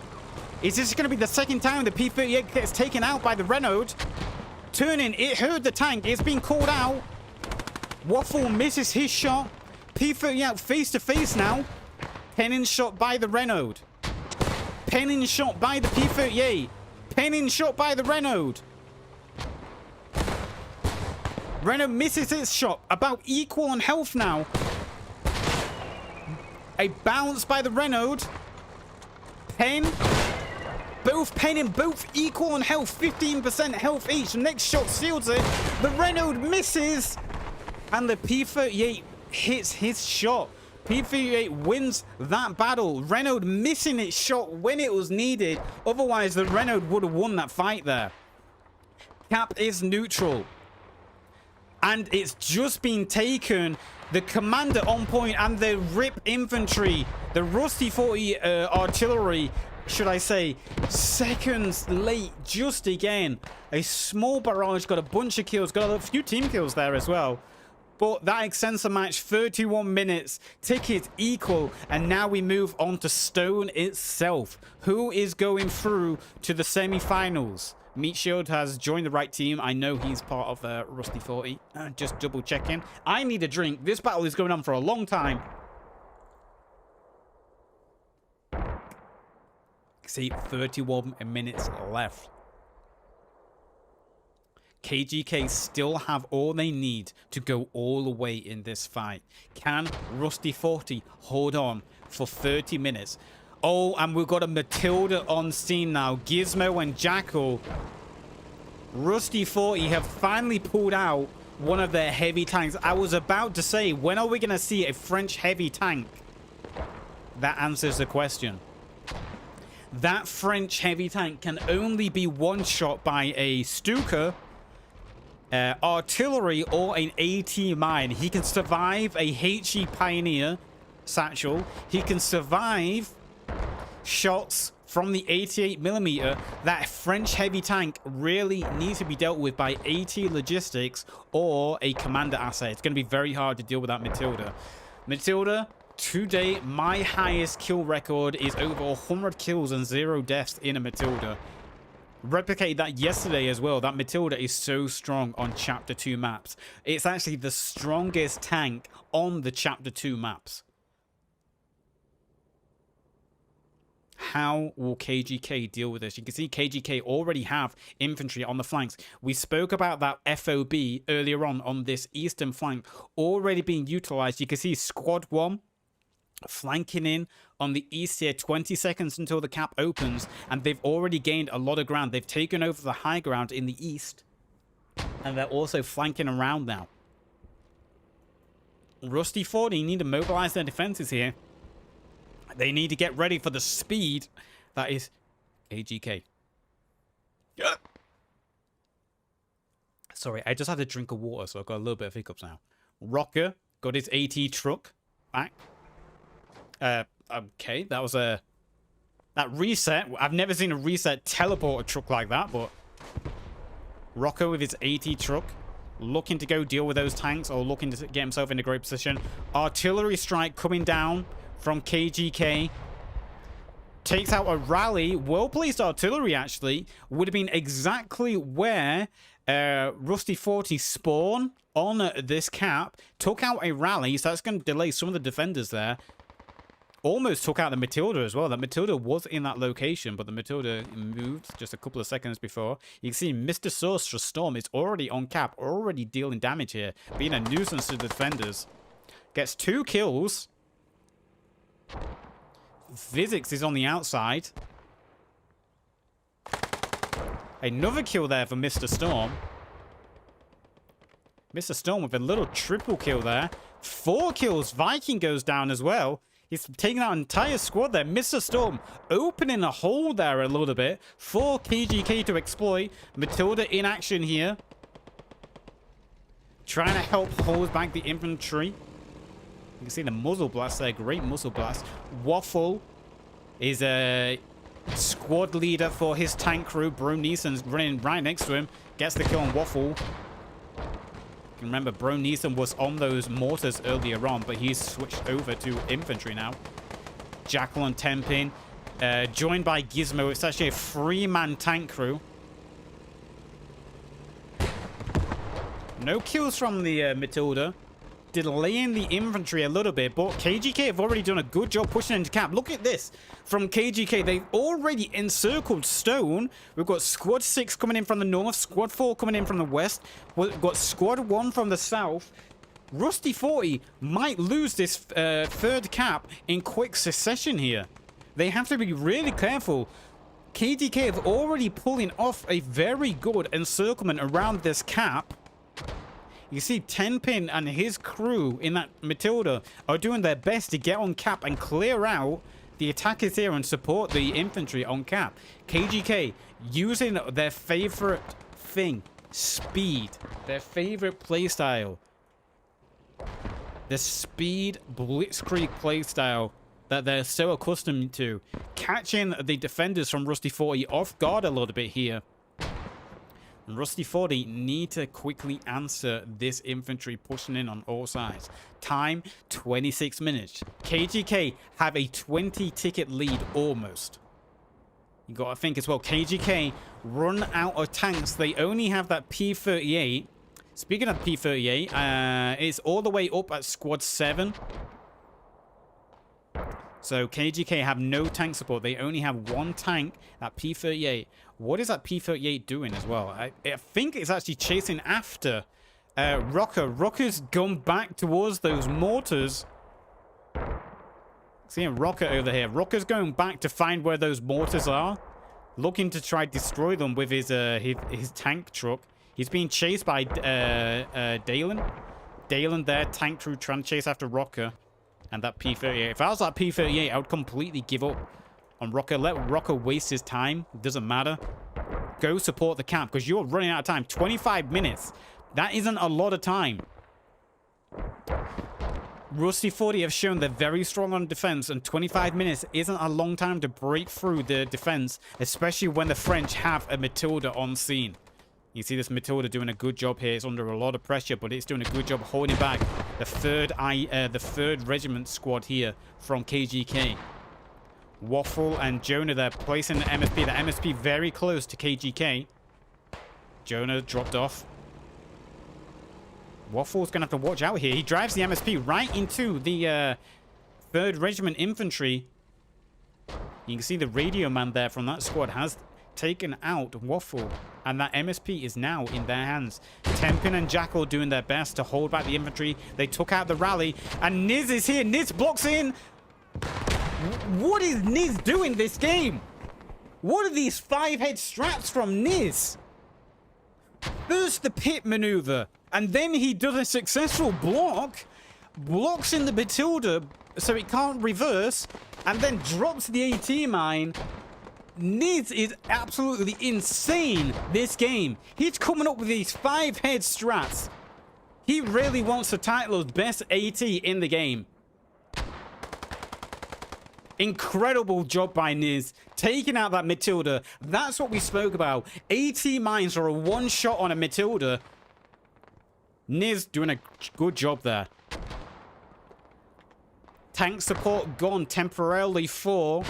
A: Is this going to be the second time the P38 gets taken out by the Renault? Turning, it heard the tank. It's been called out. Waffle misses his shot. P38 face to face now. Penning shot by the Renault. Penning shot by the P38. Penning shot by the Renault. Renault misses its shot. About equal on health now. A bounce by the Renault. Pen. Both Pen and both equal on health. 15% health each. The next shot seals it. The Renault misses. And the P38 hits his shot. P38 wins that battle. Renault missing its shot when it was needed. Otherwise, the Renault would have won that fight there. Cap is neutral. And it's just been taken. The commander on point and the Rip infantry, the Rusty 40 artillery, should I say, seconds late just again. A small barrage, got a bunch of kills, got a few team kills there as well. But that extends the match 31 minutes, ticket equal, and now we move on to Stone itself. Who is going through to the semi-finals? Meat Shield has joined the right team. I know he's part of Rusty 40. Just double checking. I need a drink. This battle is going on for a long time. See, 31 minutes left. KGK still have all they need to go all the way in this fight. Can Rusty 40 hold on for 30 minutes? Oh, and we've got a Matilda on scene now. Gizmo and Jackal. Rusty 40 have finally pulled out one of their heavy tanks. I was about to say, when are we going to see a French heavy tank? That answers the question. That French heavy tank can only be one-shot by a Stuka, artillery, or an AT mine. He can survive a HE Pioneer satchel. He can survive shots from the 88mm. That French heavy tank really needs to be dealt with by AT Logistics or a commander asset. It's going to be very hard to deal with that Matilda. Matilda, today, my highest kill record is over 100 kills and 0 deaths in a Matilda. Replicated that yesterday as well. That Matilda is so strong on Chapter 2 maps. It's actually the strongest tank on the Chapter 2 maps. How will KGK deal with this? You can see KGK already have infantry on the flanks. We spoke about that FOB earlier on this eastern flank already being utilized. You can see Squad 1 flanking in on the east here, 20 seconds until the cap opens, and they've already gained a lot of ground. They've taken over the high ground in the east, and they're also flanking around now. Rusty 40 need to mobilize their defenses here. They need to get ready for the speed that is KGK. Sorry, I just had a drink of water, so I've got a little bit of hiccups now. Rocker got his AT truck back. Okay, that was that reset. I've never seen a reset teleport a truck like that, but Rocker with his AT truck, looking to go deal with those tanks or looking to get himself in a great position. Artillery strike coming down from KGK. Takes out a rally. Well-placed artillery, actually. Would have been exactly where Rusty 40 spawn on this cap. Took out a rally, so that's going to delay some of the defenders there. Almost took out the Matilda as well. That Matilda was in that location, but the Matilda moved just a couple of seconds before. You can see Mr. Sorcerer Storm is already on cap, already dealing damage here, being a nuisance to the defenders. Gets 2 kills. Physics is on the outside. Another kill there for Mr. Storm. Mr. Storm with a little triple kill there. 4 kills. Viking goes down as well. He's taking out an entire squad there. Mr. Storm opening a hole there a little bit for KGK to exploit. Matilda in action here. Trying to help hold back the infantry. You can see the muzzle blast there. Great muzzle blast. Waffle is a squad leader for his tank crew. Bro Neeson's running right next to him. Gets the kill on Waffle. You can remember Bro Neeson was on those mortars earlier on, but he's switched over to infantry now. Jackal on 10-pin. Joined by Gizmo. It's actually a 3-man tank crew. No kills from the Matilda. Delaying the infantry a little bit, but KGK have already done a good job pushing into cap. Look at this from KGK. They've already encircled Stone. We've got Squad 6 coming in from the north, Squad 4 coming in from the west. We've got Squad 1 from the south. Rusty 40 might lose this third cap in quick succession here. They have to be really careful. KGK have already pulling off a very good encirclement around this cap. You see 10-pin and his crew in that Matilda are doing their best to get on cap and clear out the attackers here and support the infantry on cap. KGK using their favorite thing, speed. Their favorite playstyle. The speed blitzkrieg playstyle that they're so accustomed to. Catching the defenders from Rusty 40 off guard a little bit here. Rusty 40 need to quickly answer this infantry pushing in on all sides. Time, 26 minutes. KGK have a 20-ticket lead almost. You got to think as well, KGK run out of tanks. They only have that P38. Speaking of P38, it's all the way up at Squad 7. So KGK have no tank support. They only have 1 tank, that P38. What is that P38 doing as well? I think it's actually chasing after Rocker. Rocker's gone back towards those mortars. Seeing Rocker over here. Rocker's going back to find where those mortars are. Looking to try destroy them with his tank truck. He's being chased by Dalen. Dalen there, tank crew trying to chase after Rocker. And that P-38. If I was that P-38, I would completely give up on Rocker. Let Rocker waste his time. It doesn't matter. Go support the camp because you're running out of time. 25 minutes. That isn't a lot of time. Rusty 40 have shown they're very strong on defense, and 25 minutes isn't a long time to break through the defense, especially when the French have a Matilda on scene. You see this Matilda doing a good job here. It's under a lot of pressure, but it's doing a good job holding back the third regiment squad here from KGK. Waffle and Jonah there placing the MSP. The MSP very close to KGK. Jonah dropped off. Waffle's going to have to watch out here. He drives the MSP right into the 3rd Regiment Infantry. You can see the radio man there from that squad has taken out Waffle. And that MSP is now in their hands. Tempin and Jackal doing their best to hold back the infantry. They took out the rally. And Niz is here. Niz blocks in. What is Niz doing this game? What are these 5-head straps from Niz? First the pit maneuver. And then he does a successful block, blocks in the Matilda so it can't reverse, and then drops the AT mine. Niz is absolutely insane this game. He's coming up with these 5-head strats. He really wants the title of best AT in the game. Incredible job by Niz, taking out that Matilda. That's what we spoke about. AT mines are a one-shot on a Matilda. Niz doing a good job there. Tank support gone temporarily for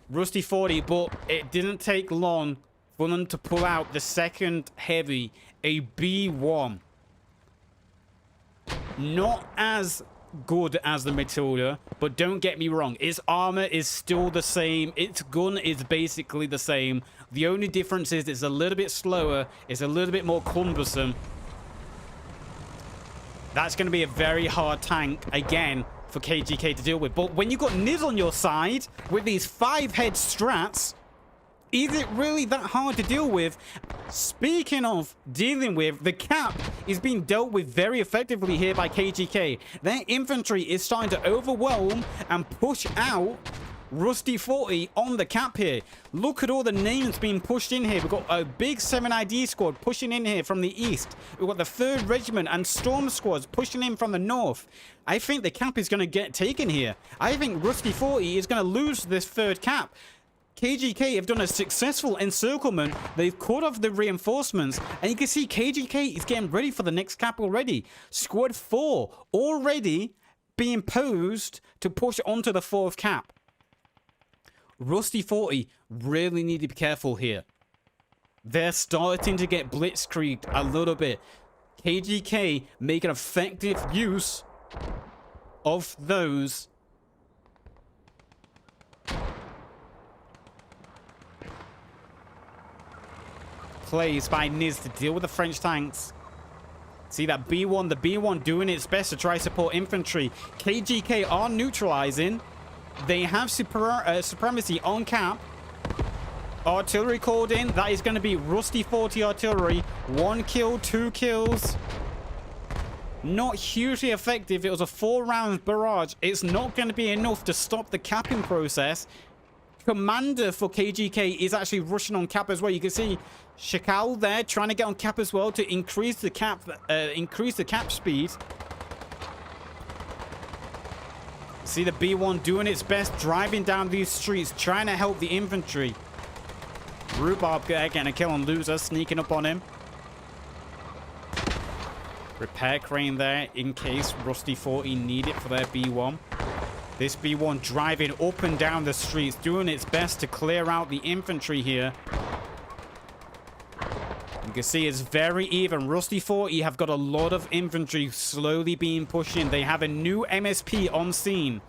A: Rusty 40, but it didn't take long for them to pull out the 2nd heavy, a B1. Not as good as the Matilda, but don't get me wrong, its armor is still the same, its gun is basically the same. The only difference is it's a little bit slower, it's a little bit more cumbersome. That's going to be a very hard tank, again, for KGK to deal with. But when you've got Niz on your side, with these 5-head strats, is it really that hard to deal with? Speaking of dealing with, the cap is being dealt with very effectively here by KGK. Their infantry is starting to overwhelm and push out Rusty 40 on the cap here. Look at all the names being pushed in here. We've got a big 7ID squad pushing in here from the east. We've got the 3rd Regiment and Storm squads pushing in from the north. I think the cap is going to get taken here. I think Rusty 40 is going to lose this 3rd cap. KGK have done a successful encirclement. They've caught off the reinforcements. And you can see KGK is getting ready for the next cap already. Squad 4 already being posed to push onto the 4th cap. Rusty 40 really need to be careful here. They're starting to get blitzkrieged a little bit. KGK making effective use of those. Plays by Niz to deal with the French tanks. See that B1, the B1 doing its best to try support infantry. KGK are neutralizing. They have supremacy on cap. Artillery called in. That is going to be Rusty 40 artillery. 1 kill, 2 kills. Not hugely effective. It was a 4-round barrage. It's not going to be enough to stop the capping process. Commander for KGK is actually rushing on cap as well. You can see Shakal there trying to get on cap as well to increase the cap speed. See the B1 doing its best, driving down these streets, trying to help the infantry. Rhubarb getting a kill on Loser, sneaking up on him. Repair crane there in case Rusty 40 need it for their B1. This B1 driving up and down the streets, doing its best to clear out the infantry here. You can see it's very even. Rusty 40 have got a lot of infantry slowly being pushed in. They have a new MSP on scene.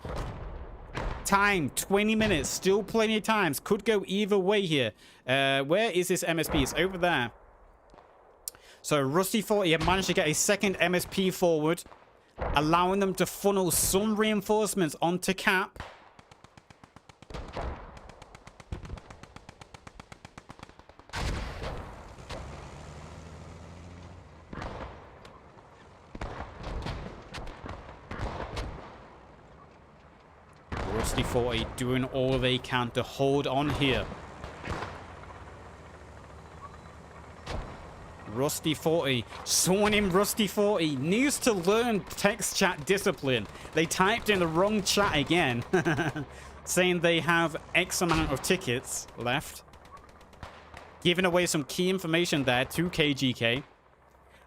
A: Time, 20 minutes. Still plenty of times. Could go either way here. Where is this MSP? It's over there. So Rusty 40 have managed to get a 2nd MSP forward, allowing them to funnel some reinforcements onto cap. Rusty 40 doing all they can to hold on here. Rusty 40. Someone in Rusty 40 needs to learn text chat discipline. They typed in the wrong chat again. Saying they have X amount of tickets left. Giving away some key information there to KGK.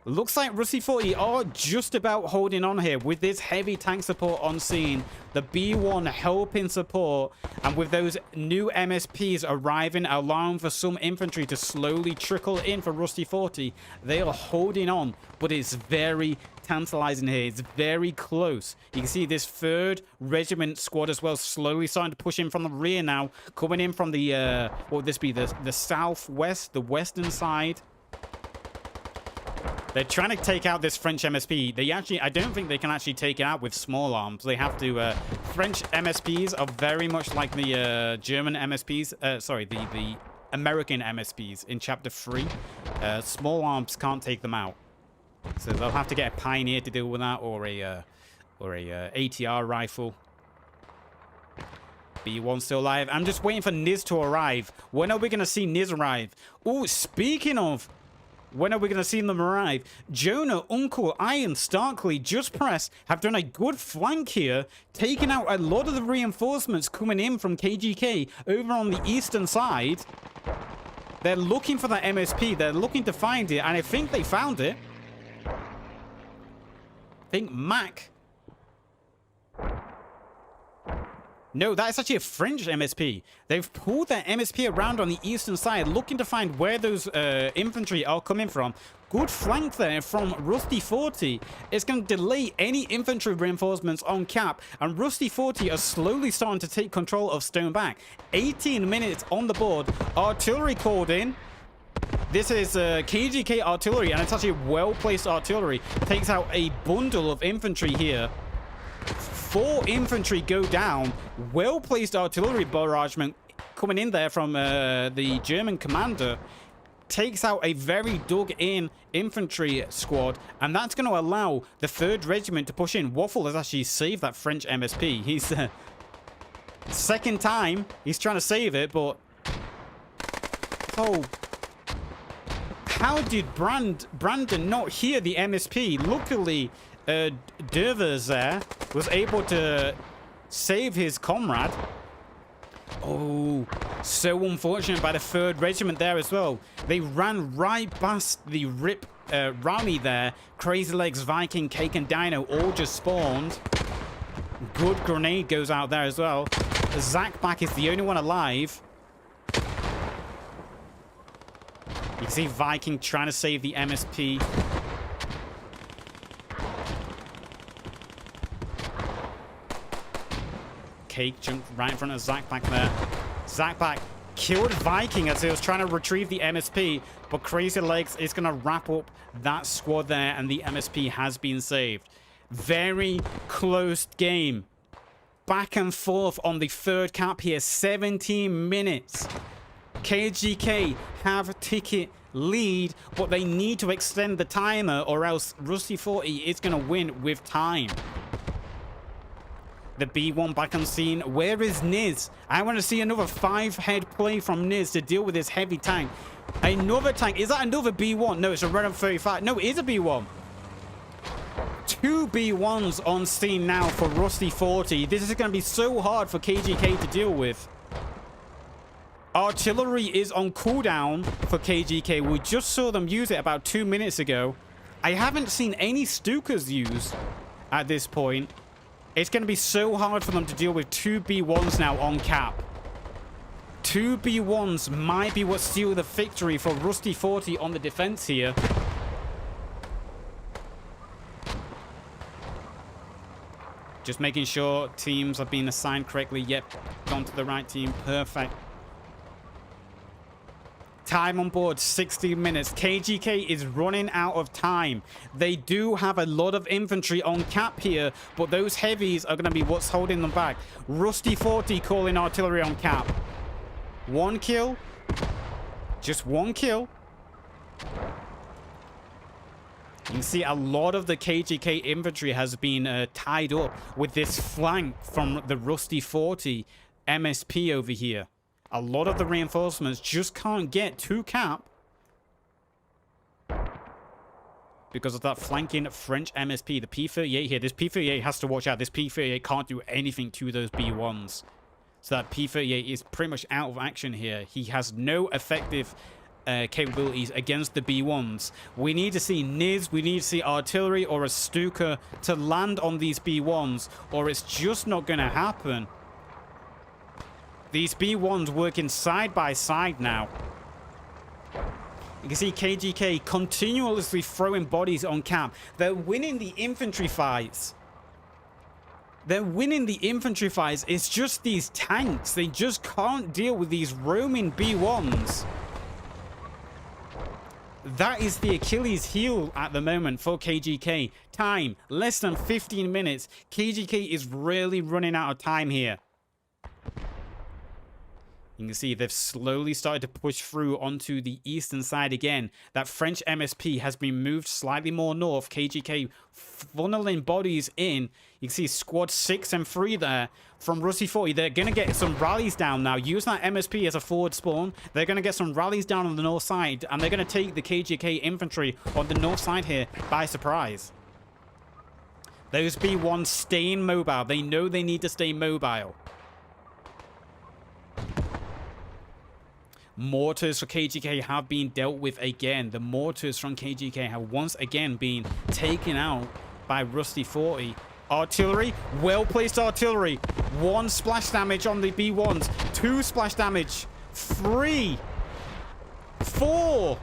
A: Looks like Rusty 40 are just about holding on here with this heavy tank support on scene. The B1 helping support, and with those new MSPs arriving, allowing for some infantry to slowly trickle in for Rusty 40. They are holding on, but it's very tantalizing here. It's very close. You can see this 3rd Regiment squad as well, slowly starting to push in from the rear now, coming in from the, what would this be, the southwest, the western side. They're trying to take out this French MSP. They actually, I don't think they can actually take it out with small arms. They have to, French MSPs are very much like the German MSPs, sorry, the American MSPs in Chapter 3. Small arms can't take them out. So they'll have to get a Pioneer to deal with that, or a ATR rifle. B1 still alive. I'm just waiting for Niz to arrive. When are we going to see Niz arrive? Oh, speaking of... when are we going to see them arrive? Jonah, Uncle, Iron, Starkly, Just Press have done a good flank here, taking out a lot of the reinforcements coming in from KGK over on the eastern side. They're looking for that MSP. They're looking to find it, and I think they found it. I think Mac... no, that's actually a French MSP. They've pulled their MSP around on the eastern side, looking to find where those infantry are coming from. Good flank there from Rusty 40. It's going to delay any infantry reinforcements on cap, and Rusty 40 are slowly starting to take control of Stoneback. 18 minutes on the board. Artillery called in. This is KGK artillery, and it's actually well-placed artillery. Takes out a bundle of infantry here. 4 infantry go down. Well-placed artillery barragement coming in there from the German commander. Takes out a very dug-in infantry squad, and that's going to allow the 3rd Regiment to push in. Waffle has actually saved that French MSP. He's... second time he's trying to save it, but... oh... how did Brandon not hear the MSP? Luckily... Dervers there was able to save his comrade. Oh, so unfortunate by the 3rd Regiment there as well. They ran right past the RIP rally there. Crazy Legs, Viking, Cake, and Dino all just spawned. Good grenade goes out there as well. Zach back is the only one alive. You can see Viking trying to save the MSP. Cake jumped right in front of Zach back there. Zach back killed Viking as he was trying to retrieve the MSP, but Crazy Legs is going to wrap up that squad there, and the MSP has been saved. Very close game. Back and forth on the 3rd cap here. 17 minutes. KGK have ticket lead, but they need to extend the timer, or else Rusty 40 is going to win with time. The B1 back on scene. Where is Niz? I want to see another 5-head play from Niz to deal with this heavy tank. Another tank. Is that another B1? No, it's a Red 35. No, it is a B1. 2 B1s on scene now for Rusty 40. This is going to be so hard for KGK to deal with. Artillery is on cooldown for KGK. We just saw them use it about 2 minutes ago. I haven't seen any Stukas used at this point. It's going to be so hard for them to deal with 2 B1s now on cap. 2 B1s might be what seal the victory for Rusty 40 on the defense here. Just making sure teams are being assigned correctly. Yep, gone to the right team. Perfect. Time on board, 60 minutes. KGK is running out of time. They do have a lot of infantry on cap here, but those heavies are going to be what's holding them back. Rusty 40 calling artillery on cap. 1 kill. Just 1 kill. You can see a lot of the KGK infantry has been tied up with this flank from the Rusty 40 MSP over here. A lot of the reinforcements just can't get to Cap because of that flanking French MSP. The P-38 here. This P-38 has to watch out. This P-38 can't do anything to those B-1s. So that P-38 is pretty much out of action here. He has no effective capabilities against the B-1s. We need to see NIS, we need to see artillery or a Stuka to land on these B-1s, or it's just not going to happen. These B-1s working side by side now. You can see KGK continuously throwing bodies on Cap. They're winning the infantry fights. They're winning the infantry fights. It's just these tanks. They just can't deal with these roaming B-1s. That is the Achilles heel at the moment for KGK. Time, less than 15 minutes. KGK is really running out of time here. You can see they've slowly started to push through onto the eastern side again. That French MSP has been moved slightly more north. KGK funneling bodies in. You can see squad 6 and 3 there from Rusty 40. They're going to get some rallies down now. Use that MSP as a forward spawn. They're going to get some rallies down on the north side. And they're going to take the KGK infantry on the north side here by surprise. Those B1s staying mobile. They know they need to stay mobile. Mortars for KGK have been dealt with again. The mortars from KGK have once again been taken out by Rusty 40. Artillery, well-placed artillery. 1 splash damage on the B1s. 2 splash damage. 3. 4.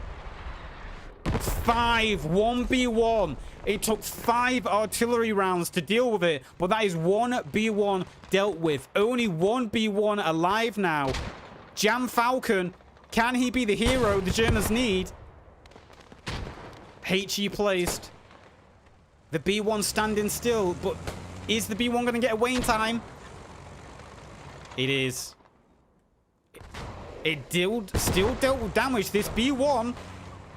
A: 5. 1 B1. It took 5 artillery rounds to deal with it, but that is 1 B1 dealt with. Only 1 B1 alive now. Jam Falcon, can he be the hero the Germans need? HE placed. The B1 standing still, but is the B1 going to get away in time? It is. It still dealt with damage. This B1,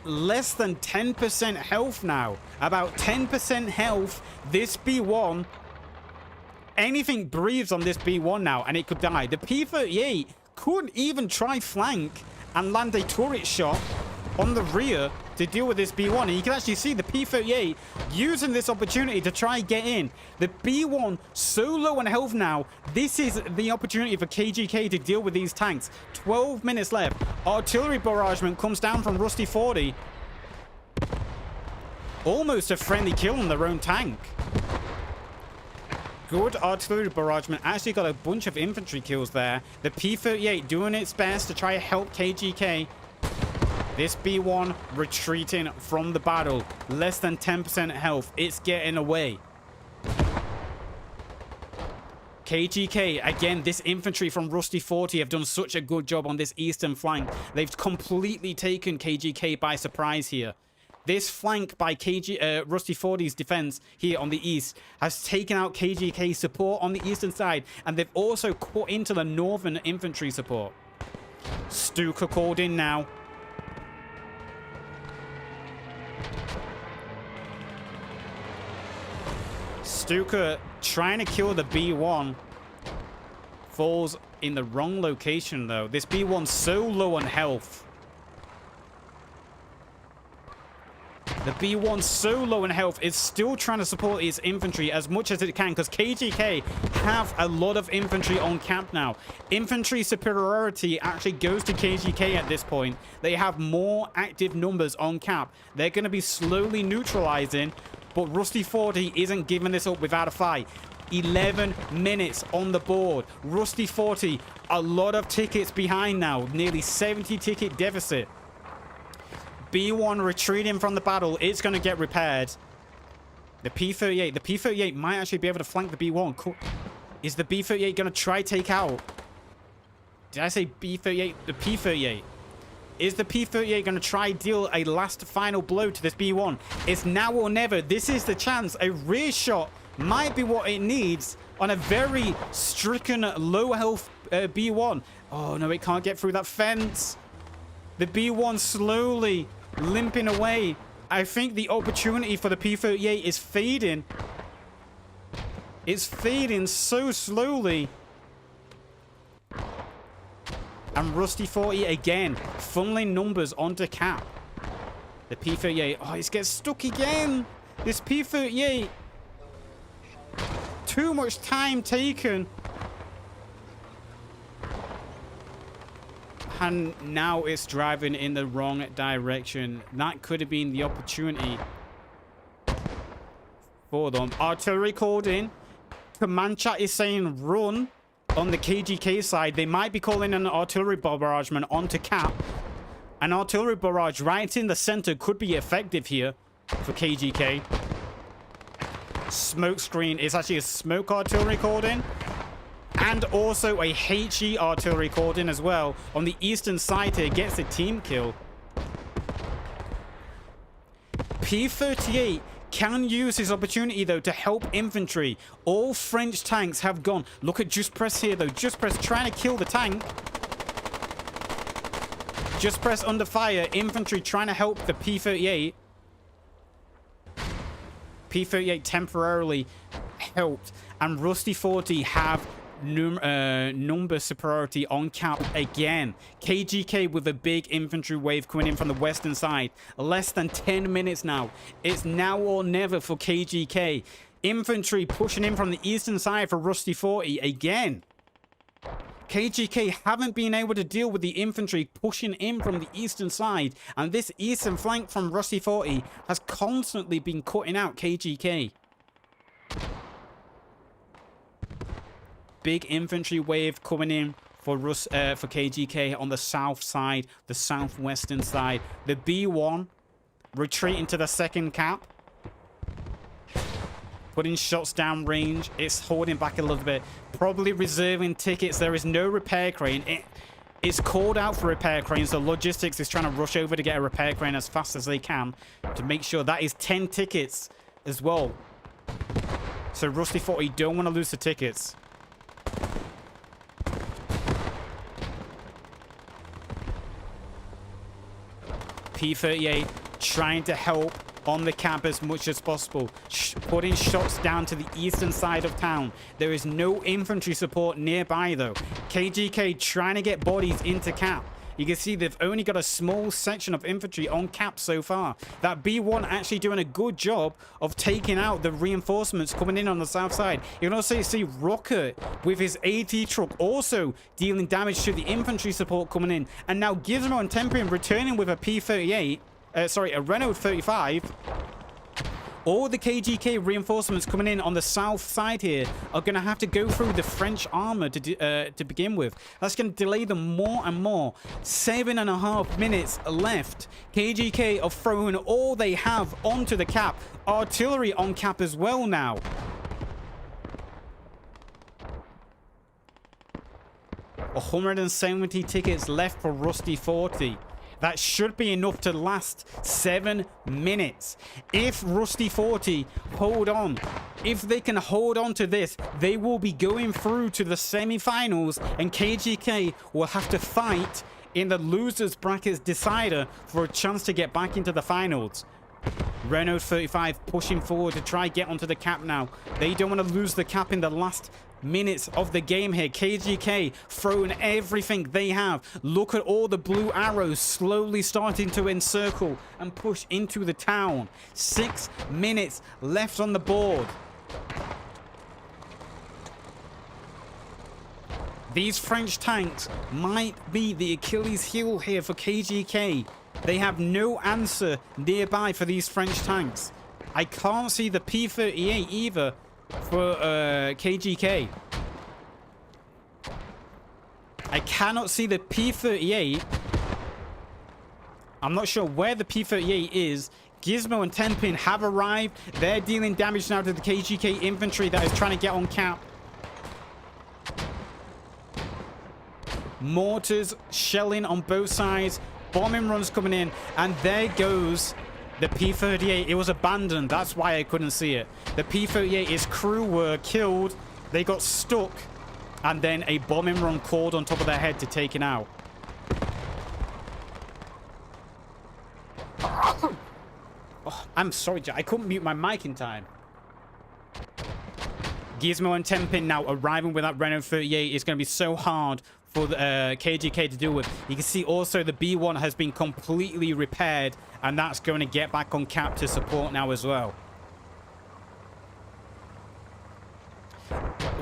A: less than 10% health now. About 10% health. This B1, anything breathes on this B1 now, and it could die. The P-38 couldn't even try flank and land a turret shot on the rear to deal with this B1. And you can actually see the P-38 using this opportunity to try and get in. The B1 so low on health now. This is the opportunity for KGK to deal with these tanks. 12 minutes left. Artillery barragement comes down from Rusty 40. Almost a friendly kill on their own tank. Good artillery barragement. Actually got a bunch of infantry kills there. The P-38 doing its best to try to help KGK. This B1 retreating from the battle. Less than 10% health. It's getting away. KGK, again, this infantry from Rusty 40 have done such a good job on this eastern flank. They've completely taken KGK by surprise here. This flank by Rusty 40's defense here on the east has taken out KGK support on the eastern side, and they've also cut into the northern infantry support. Stuka called in now. Stuka trying to kill the B1. Falls in the wrong location, though. This B1's so low on health. The B1's so low in health, it's still trying to support its infantry as much as it can, because KGK have a lot of infantry on camp now. Infantry superiority actually goes to KGK at this point. They have more active numbers on camp. They're going to be slowly neutralizing, but Rusty 40 isn't giving this up without a fight. 11 minutes on the board. Rusty 40, a lot of tickets behind now. Nearly 70 ticket deficit. B1 retreating from the battle. It's going to get repaired. The P-38 might actually be able to flank the B1. Is the B-38 going to try take out? Did I say B-38? The P-38. Is the P-38 going to try deal a last final blow to this B1? It's now or never. This is the chance. A rear shot might be what it needs on a very stricken low health B1. Oh no, it can't get through that fence. The B1 slowly limping away I think the opportunity for the P-38 is fading. It's fading so slowly. And Rusty 40 again, funneling numbers onto Cap. The P-38, oh, it gets stuck again. This P-38. Too much time taken. And now it's driving in the wrong direction. That could have been the opportunity for them. Artillery called in. Command chat is saying run on the KGK side. They might be calling an artillery barragement onto Cap. An artillery barrage right in the center could be effective here for KGK. Smoke screen is actually a smoke artillery called in. And also a HE artillery called in as well. On the eastern side here, gets a team kill. P-38 can use his opportunity, though, to help infantry. All French tanks have gone. Look at Just Press here, though. Just Press trying to kill the tank. Just Press under fire. Infantry trying to help the P-38. P-38 temporarily helped. And Rusty 40 have number superiority on Cap again. KGK with a big infantry wave coming in from the western side. Less than 10 minutes now. It's now or never for KGK. Infantry pushing in from the eastern side for Rusty 40 again. KGK haven't been able to deal with the infantry pushing in from the eastern side, and this eastern flank from Rusty 40 has constantly been cutting out KGK. Big infantry wave coming in for KGK on the south side, the southwestern side. The B1 retreating to the second Cap. Putting shots down range. It's holding back a little bit. Probably reserving tickets. There is no repair crane. It's called out for repair cranes. So logistics is trying to rush over to get a repair crane as fast as they can to make sure that is 10 tickets as well. So Rusty 40 don't want to lose the tickets. P-38 trying to help on the Cap as much as possible. Putting shots down to the eastern side of town. There is no infantry support nearby, though. KGK trying to get bodies into Cap. You can see they've only got a small section of infantry on Cap so far. That B1 actually doing a good job of taking out the reinforcements coming in on the south side. You can also see Rocket with his AT truck also dealing damage to the infantry support coming in. And now Gizmo and Tempian returning with a P-38. A Renault 35. All the KGK reinforcements coming in on the south side here are going to have to go through the French armor to begin with. That's going to delay them more and more. 7.5 minutes left. KGK are throwing all they have onto the Cap. Artillery on Cap as well now. $170 tickets left for Rusty 40. That should be enough to last 7 minutes. If Rusty 40 hold on, if they can hold on to this, they will be going through to the semi-finals, and KGK will have to fight in the losers brackets decider for a chance to get back into the finals. Renault 35 pushing forward to try get onto the Cap now. They don't want to lose the Cap in the last minutes of the game here. KGK throwing everything they have. Look at all the blue arrows slowly starting to encircle and push into the town. 6 minutes left on the board. These French tanks might be the Achilles heel here for KGK. They have no answer nearby for these French tanks. I can't see the P-38 either for KGK. I cannot see the P-38. I'm not sure where the P-38 is. Gizmo and Tenpin have arrived. They're dealing damage now to the KGK infantry that is trying to get on Cap. Mortars shelling on both sides. Bombing runs coming in. And there goes the P-38. It was abandoned. That's why I couldn't see it. The P-38, its crew were killed. They got stuck. And then a bombing run called on top of their head to take it out. Oh, I'm sorry, I couldn't mute my mic in time. Gizmo and Tempin now arriving with that Renault 38 is going to be so hard for the KGK to deal with. You can see also the B1 has been completely repaired, and that's going to get back on cap to support now as well.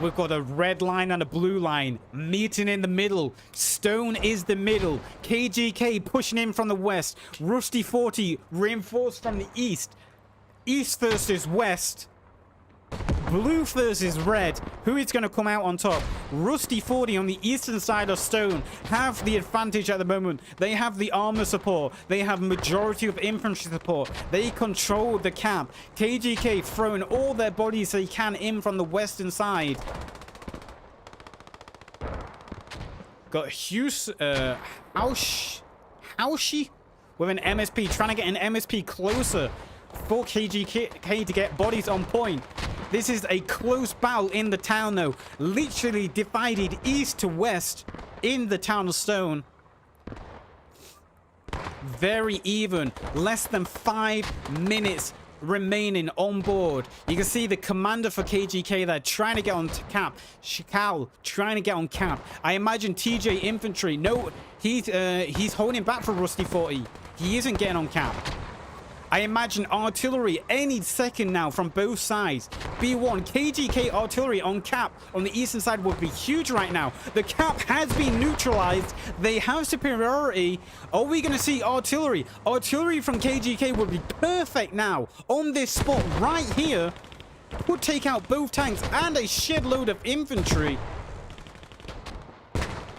A: We've got a red line and a blue line meeting in the middle. Stone is the middle. KGK pushing in from the west. Rusty 40 reinforced from the east. East versus west. Blue versus red. Who is going to come out on top? Rusty 40 on the eastern side of Stone have the advantage at the moment. They have the armor support. They have majority of infantry support. They control the camp. KGK throwing all their bodies they can in from the western side. Got Hughes, Haushi with an MSP, trying to get an MSP closer for KGK to get bodies on point. This is a close battle in the town, though. Literally divided east to west in the town of Stone. Very even. Less than 5 minutes remaining on board. You can see the commander for KGK there trying to get on cap. Shikal trying to get on cap. I imagine TJ infantry. No, he's holding back for Rusty 40. He isn't getting on cap. I imagine artillery any second now from both sides. B1, KGK artillery on cap on the eastern side would be huge right now. The cap has been neutralized. They have superiority. Are we going to see artillery? Artillery from KGK would be perfect now on this spot right here. Would take out both tanks and a shed load of infantry.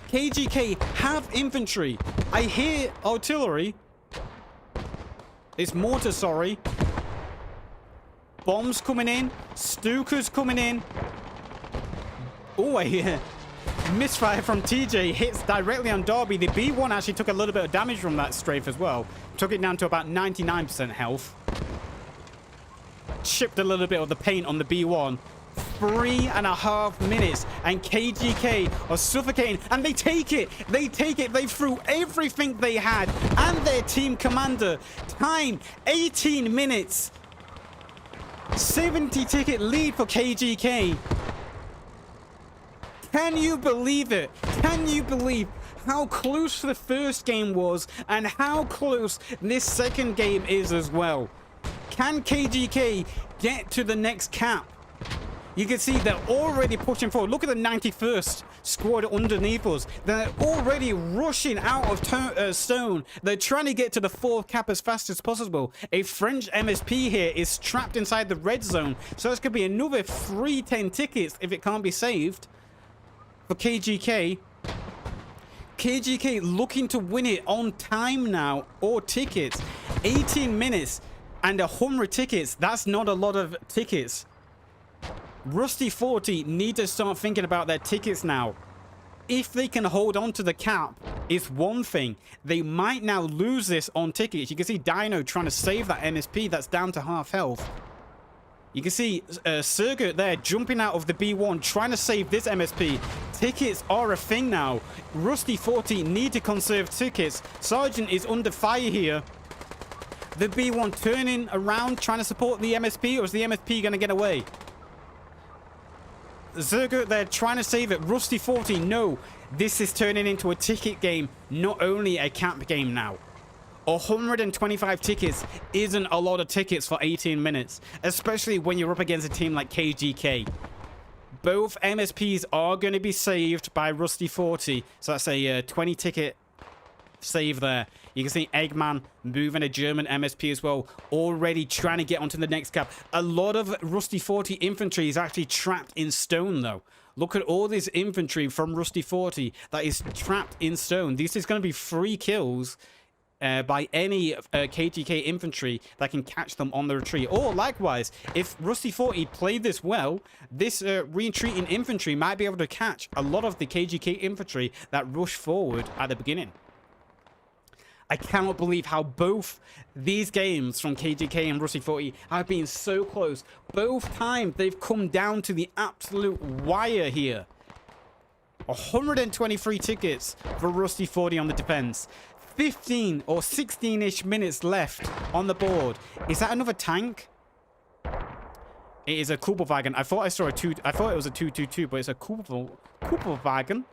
A: KGK have infantry. I hear artillery. It's mortar, sorry. Bombs coming in. Stukas coming in. Oh, a misfire from TJ hits directly on Derby. The B1 actually took a little bit of damage from that strafe as well. Took it down to about 99% health. Chipped a little bit of the paint on the B1. 3.5 minutes and KGK are suffocating, and they take it. They threw everything they had and their team commander. Time 18 minutes. 70 ticket lead for KGK. Can you believe it? Can you believe how close the first game was and how close this second game is as well? Can KGK get to the next cap? You can see they're already pushing forward. Look at the 91st squad underneath us. They're already rushing out of Stone. They're trying to get to the 4th cap as fast as possible. A French MSP here is trapped inside the red zone. So this could be another 310 tickets if it can't be saved for KGK. KGK looking to win it on time now, or tickets. 18 minutes and 100 tickets. That's not a lot of tickets. Rusty 40 need to start thinking about their tickets now. If they can hold on to the cap, it's one thing. They might now lose this on tickets. You can see Dino trying to save that MSP that's down to half health. You can see Sergert there jumping out of the B1 trying to save this MSP. Tickets are a thing now. Rusty 40 need to conserve tickets. Sergeant is under fire here. The B1 turning around trying to support the MSP, or is the MSP going to get away? Zergo, they're trying to save it. Rusty 40, no. This is turning into a ticket game, not only a cap game now. 125 tickets isn't a lot of tickets for 18 minutes, especially when you're up against a team like KGK. Both MSPs are going to be saved by Rusty 40, so that's a 20 ticket save there. You can see Eggman moving a German MSP as well, already trying to get onto the next cap. A lot of Rusty 40 infantry is actually trapped in Stone, though. Look at all this infantry from Rusty 40 that is trapped in Stone. This is going to be 3 kills by any KGK infantry that can catch them on the retreat. Or likewise, if Rusty 40 played this well, this retreating infantry might be able to catch a lot of the KGK infantry that rush forward at the beginning. I cannot believe how both these games from KGK and Rusty 40 have been so close. Both times they've come down to the absolute wire here. 123 tickets for Rusty 40 on the defense. 15 or 16-ish minutes left on the board. Is that another tank? It is a Kubelwagen. I thought I saw a two. I thought it was a 222, but it's a Kubelwagen.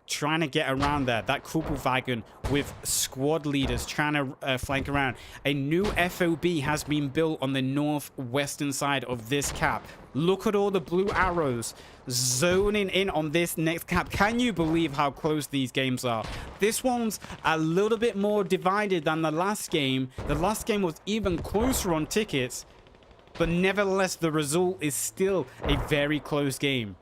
A: Trying to get around there. That Kubelwagen with squad leaders trying to flank around. A new FOB has been built on the northwestern side of this cap. Look at all the blue arrows zoning in on this next cap. Can you believe how close these games are? This one's a little bit more divided than the last game. The last game was even closer on tickets, but nevertheless, the result is still a very close game.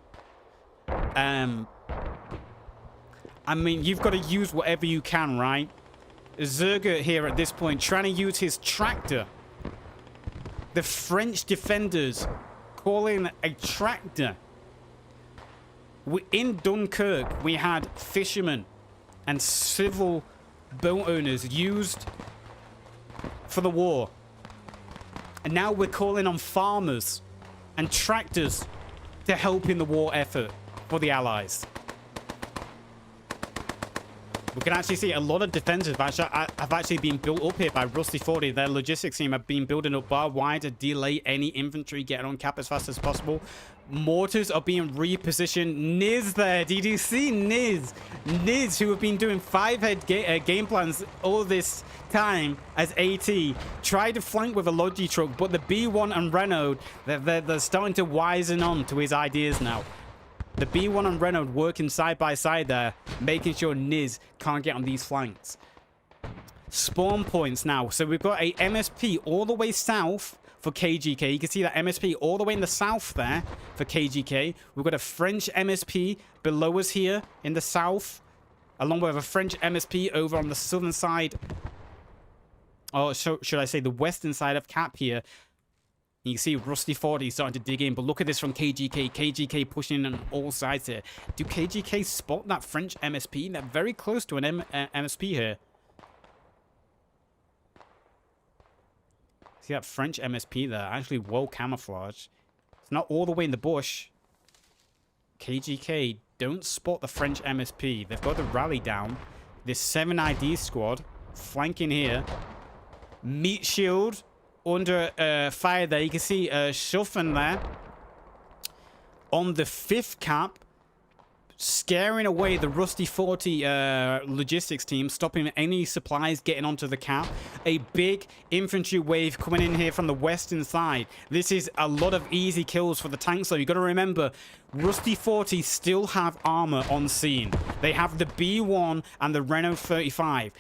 A: I mean, you've got to use whatever you can, right? Zerger here at this point trying to use his tractor. The French defenders calling a tractor. In Dunkirk, we had fishermen and civil boat owners used for the war. And now we're calling on farmers and tractors to help in the war effort for the Allies. We can actually see a lot of defenses have actually been built up here by Rusty 40. Their logistics team have been building up barbed wire to delay any infantry getting on cap as fast as possible. Mortars are being repositioned. Niz there. Did you see Niz? Niz, who have been doing 5-head game plans all this time as AT, tried to flank with a Logi truck, but the B1 and Renault, they're starting to wisen on to his ideas now. The B1 and Renault working side by side there, making sure Niz can't get on these flanks. Spawn points now. So we've got a MSP all the way south for KGK. You can see that MSP all the way in the south there for KGK. We've got a French MSP below us here in the south, along with a French MSP over on the southern side. Or should I say the western side of cap here. You can see Rusty 40 starting to dig in, but look at this from KGK. KGK pushing in on all sides here. Do KGK spot that French MSP? They're very close to an MSP here. See that French MSP there? Actually well camouflaged. It's not all the way in the bush. KGK don't spot the French MSP. They've got the rally down. This 7ID squad flanking here. Meat shield under fire there. You can see Schuffen there on the 5th cap, scaring away the Rusty 40 logistics team, stopping any supplies getting onto the cap. A big infantry wave coming in here from the western side. This is a lot of easy kills for the tanks, though. You got to remember, Rusty 40 still have armor on scene. They have the B1 and the Renault 35.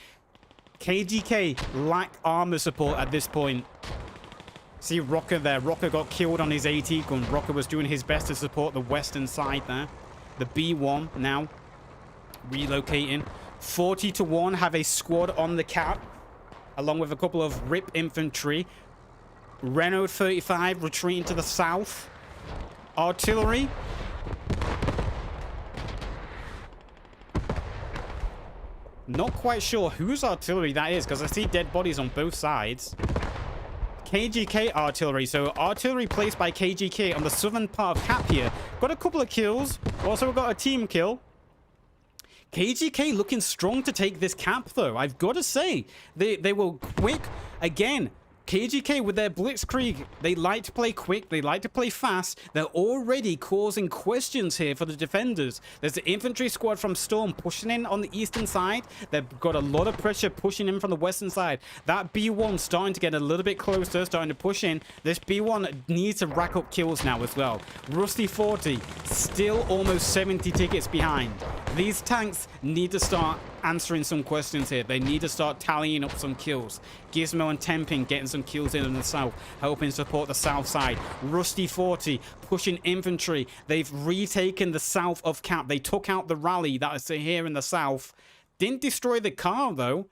A: KGK lack armor support at this point. See Rocker there. Rocker got killed on his AT gun. Rocker was doing his best to support the western side there. The B1 now relocating. 40-1 have a squad on the cap, along with a couple of RIP infantry. Renault 35 retreating to the south. Artillery. Not quite sure whose artillery that is, because I see dead bodies on both sides. KGK artillery. So artillery placed by KGK on the southern part of cap here. Got a couple of kills. Also got a team kill. KGK looking strong to take this cap, though. I've got to say, they were quick. Again, KGK with their blitzkrieg, they like to play quick, they like to play fast. They're already causing questions here for the defenders. There's the infantry squad from Storm pushing in on the eastern side. They've got a lot of pressure pushing in from the western side. That B1 starting to get a little bit closer, starting to push in. This B1 needs to rack up kills now as well. Rusty 40 still almost 70 tickets behind. These tanks need to start answering some questions here. They need to start tallying up some kills. Gizmo and Temping getting some kills in the south, helping support the south side. Rusty 40 pushing infantry. They've retaken the south of cap. They took out the rally that is here in the south. Didn't destroy the car, though.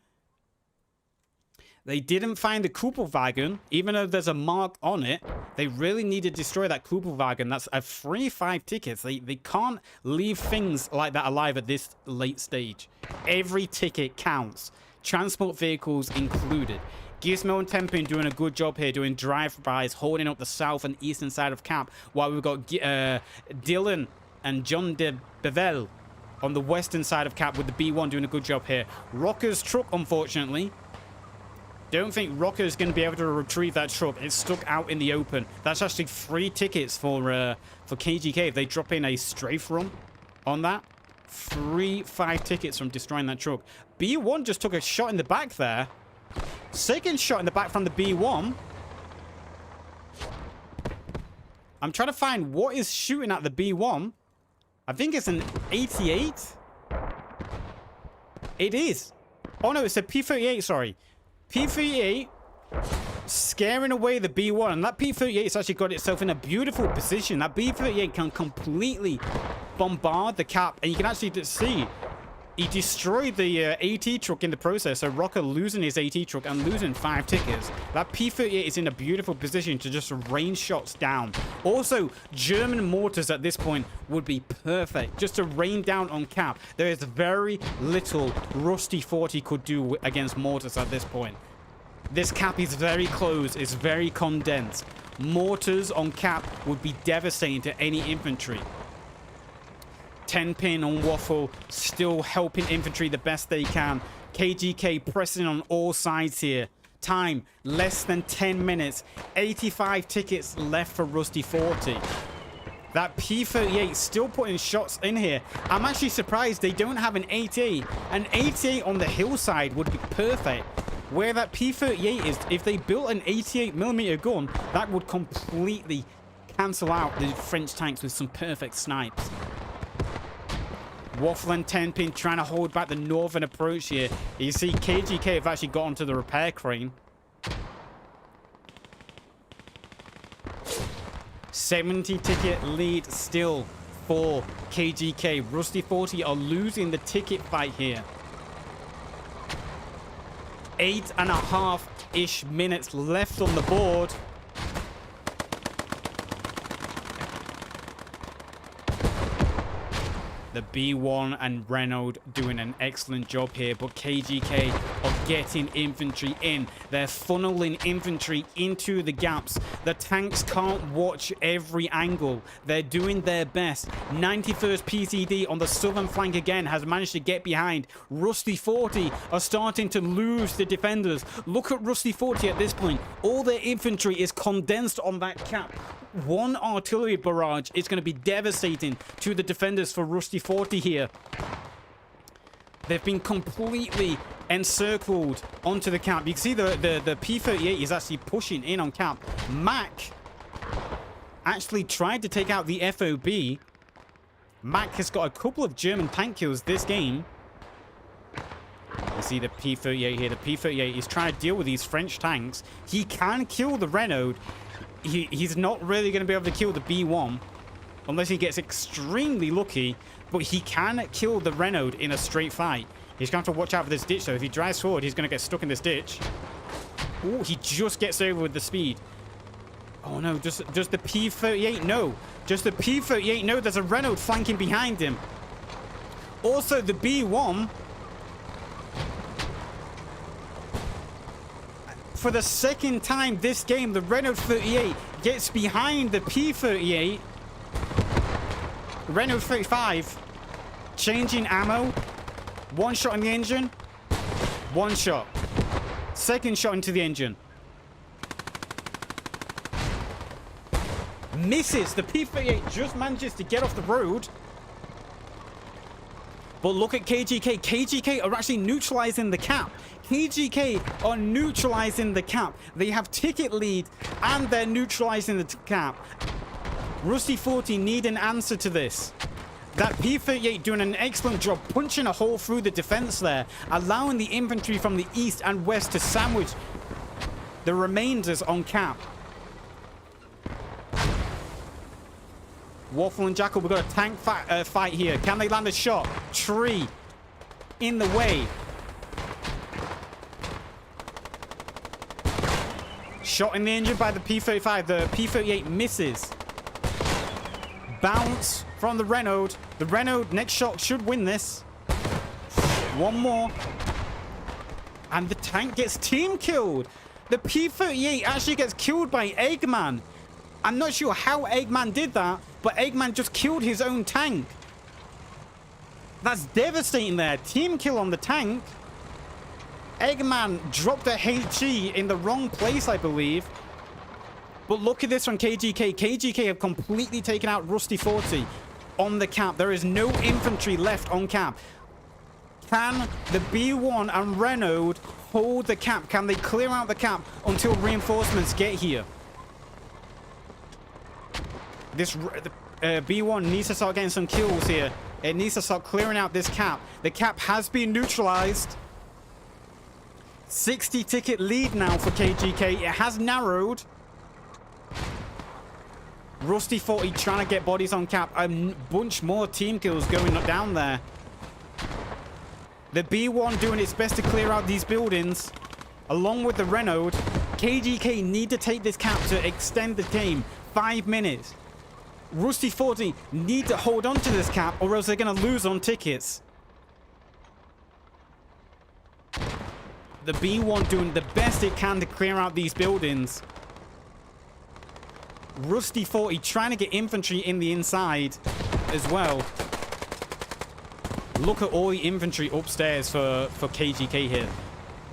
A: They didn't find the Kubelwagen, even though there's a mark on it. They really need to destroy that Kubelwagen. That's a 3-5 tickets. They can't leave things like that alive at this late stage. Every ticket counts. Transport vehicles included. Gizmo and Tempin doing a good job here, doing drive-bys, holding up the south and eastern side of cap, while we've got Dylan and John de Bevel on the western side of Cap with the B1 doing a good job here. Rocker's truck, unfortunately. Don't think Rocker's going to be able to retrieve that truck. It's stuck out in the open. That's actually 3 tickets for KGK if they drop in a strafe run on that. 5 tickets from destroying that truck. B1 just took a shot in the back there. Second shot in the back from the B1. I'm trying to find what is shooting at the B1. I think it's an 88. It is. Oh, no, it's a P38, sorry. P38 scaring away the B1. And that P38 has actually got itself in a beautiful position. That B38 can completely bombard the Cap. And you can actually see he destroyed the AT truck in the process. So Rocker losing his AT truck and losing 5 tickets. That P38 is in a beautiful position to just rain shots down. Also, German mortars at this point would be perfect just to rain down on Cap. There is very little Rusty 40 could do against mortars at this point. This Cap is very close. It's very condensed. Mortars on Cap would be devastating to any infantry. 10 pin on Waffle, still helping infantry the best they can. KGK pressing on all sides here. Time, less than 10 minutes. 85 tickets left for Rusty 40. That P38 still putting shots in here. I'm actually surprised they don't have an 88. An 88 on the hillside would be perfect. Where that P38 is, if they built an 88mm gun, that would completely cancel out the French tanks with some perfect snipes. Waffle and 10 pin trying to hold back the northern approach here. You see KGK have actually got onto the repair crane. 70 ticket lead still for KGK. Rusty 40 are losing the ticket fight here. 8.5-ish minutes left on the board. The B1 and Renault doing an excellent job here, but KGK are getting infantry in. They're funneling infantry into the gaps. The tanks can't watch every angle. They're doing their best. 91st PCD on the southern flank again has managed to get behind. Rusty 40 are starting to lose the defenders. Look at Rusty 40 at this point. All their infantry is condensed on that Cap. One artillery barrage is going to be devastating to the defenders for Rusty 40 here. They've been completely encircled onto the Cap. You can see the P38 is actually pushing in on Cap. Mac actually tried to take out the FOB. Mac has got a couple of German tank kills this game. You see the P38 here. The P38 is trying to deal with these French tanks. He can kill the Renault. He's not really going to be able to kill the B1 unless he gets extremely lucky, but he can kill the Renault in a straight fight. He's going to have to watch out for this ditch, though. If he drives forward, he's going to get stuck in this ditch. Oh, he just gets over with the speed. Oh, no, just the P38, no. Just the P38, no. There's a Renault flanking behind him. Also, the B1... For the second time this game, the Renault 38 gets behind the P38. Renault 35 changing ammo. One shot in the engine. One shot. Second shot into the engine. Misses. The P38 just manages to get off the road. But look at KGK. KGK are actually neutralizing the Cap. KGK are neutralizing the Cap. They have ticket lead and they're neutralizing the Cap. Rusty 40 need an answer to this. That P38 doing an excellent job punching a hole through the defense there, allowing the infantry from the east and west to sandwich the remainders on Cap. Waffle and Jackal, we've got a tank fight here. Can they land a shot? Tree in the way. Shot in the engine by the P35. The P38 misses. Bounce from the Renault. The Renault next shot should win this. One more. And the tank gets team killed. The P38 actually gets killed by Eggman. I'm not sure how Eggman did that, but Eggman just killed his own tank. That's devastating there. Team kill on the tank. Eggman dropped a HE in the wrong place, I believe. But look at this from KGK. KGK have completely taken out Rusty 40 on the cap. There is no infantry left on cap. Can the B1 and Renault hold the cap? Can they clear out the cap until reinforcements get here? This B1 needs to start getting some kills here. It needs to start clearing out this cap. The cap has been neutralized. 60 ticket lead now for KGK. It has narrowed. Rusty 40 trying to get bodies on cap. A bunch more team kills going down there. The B1 doing its best to clear out these buildings. Along with the Renault. KGK need to take this cap to extend the game. 5 minutes. Rusty 40 need to hold on to this cap or else they're going to lose on tickets. The B1 doing the best it can to clear out these buildings. Rusty 40 trying to get infantry in the inside as well. Look at all the infantry upstairs for KGK here.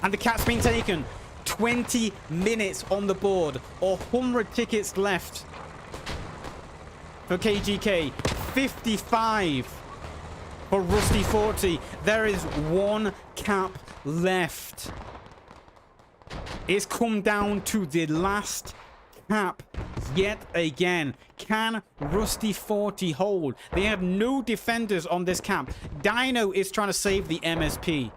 A: And the cap's been taken. 20 minutes on the board. 100 tickets left for KGK. 55 for Rusty 40. There is one cap left. It's come down to the last cap yet again. Can Rusty 40 hold? They have no defenders on this cap. Dino is trying to save the MSP.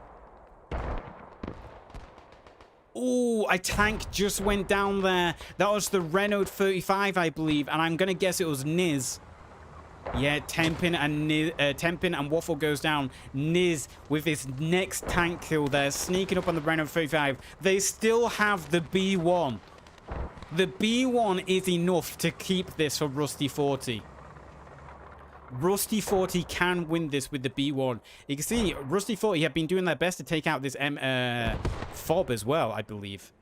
A: Oh, a tank just went down there. That was the Renault 35, I believe. And I'm going to guess it was Niz. Yeah, Tempin and Waffle goes down. Niz with his next tank kill there. Sneaking up on the Renault 35. They still have the B1. The B1 is enough to keep this for Rusty 40. Rusty 40 can win this with the B1. You can see Rusty 40 have been doing their best to take out this FOB as well, I believe.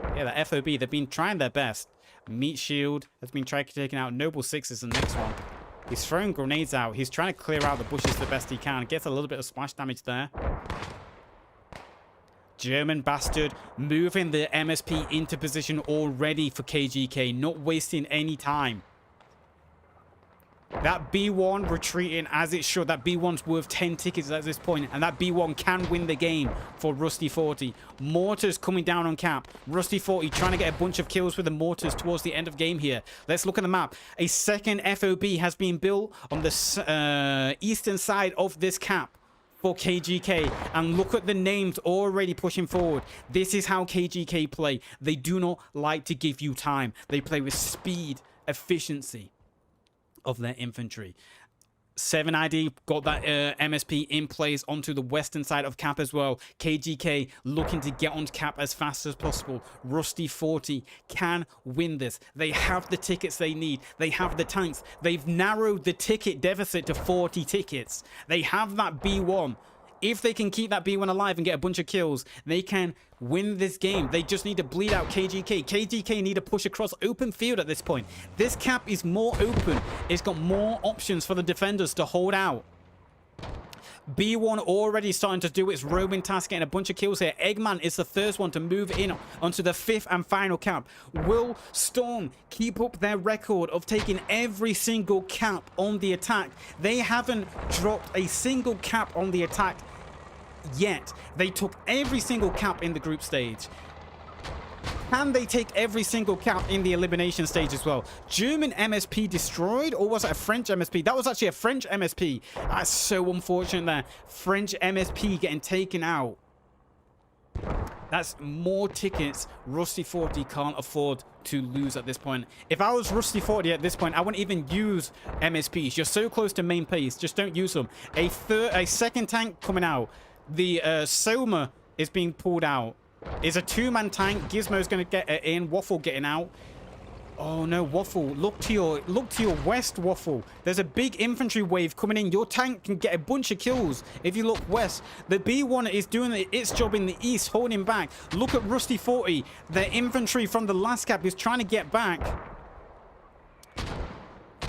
A: Yeah, the FOB. They've been trying their best. Meat Shield has been trying to take out. Noble 6 is the next one. He's throwing grenades out. He's trying to clear out the bushes the best he can. Gets a little bit of splash damage there. German bastard moving the MSP into position already for KGK. Not wasting any time. That B1 retreating as it should. That B1's worth 10 tickets at this point. And that B1 can win the game for Rusty 40. Mortars coming down on cap. Rusty 40 trying to get a bunch of kills with the mortars towards the end of game here. Let's look at the map. A second FOB has been built on the eastern side of this cap for KGK. And look at the names already pushing forward. This is how KGK play. They do not like to give you time. They play with speed, efficiency of their infantry. 7ID got that MSP in place onto the western side of cap as well. KGK looking to get onto cap as fast as possible. Rusty 40 can win this. They have the tickets they need. They have the tanks. They've narrowed the ticket deficit to 40 tickets. They have that B1. If they can keep that B1 alive and get a bunch of kills, they can win this game. They just need to bleed out KGK. KGK need to push across open field at this point. This cap is more open. It's got more options for the defenders to hold out. B1 already starting to do its roaming task, getting a bunch of kills here. Eggman is the first one to move in onto the 5th and final cap. Will Storm keep up their record of taking every single cap on the attack? They haven't dropped a single cap on the attack yet. They took every single cap in the group stage. Can they take every single cap in the elimination stage as well? German MSP destroyed, or was it a French MSP? That was actually a French MSP. That's so unfortunate there. French MSP getting taken out. That's more tickets Rusty 40 can't afford to lose at this point. If I was Rusty 40 at this point, I wouldn't even use MSPs. You're so close to main pace. Just don't use them. A second tank coming out. The Soma is being pulled out. Is a 2-man tank. Gizmo's going to get it in. Waffle getting out. Oh no, Waffle. Look to your west, Waffle. There's a big infantry wave coming in. Your tank can get a bunch of kills if you look west. The B1 is doing its job in the east, holding back. Look at Rusty 40. The infantry from the last cap is trying to get back.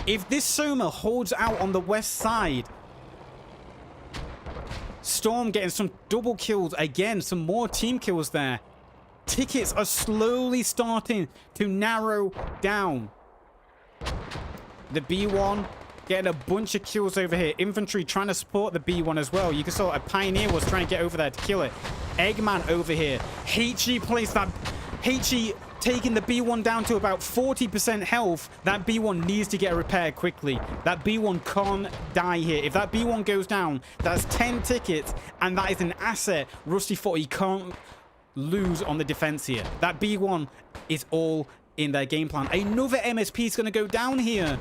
A: If this Soma holds out on the west side, Storm getting some double kills again, some more team kills there. Tickets are slowly starting to narrow down. The B1 getting a bunch of kills over here. Infantry trying to support the B1 as well. You can saw a Pioneer was trying to get over there to kill it. Eggman over here. HE placed that. HE taking the B1 down to about 40% health. That B1 needs to get repaired quickly. That B1 can't die here. If that B1 goes down, that's 10 tickets, and that is an asset Rusty 40 can't lose on the defense here. That B1 is all in their game plan. Another MSP is going to go down here.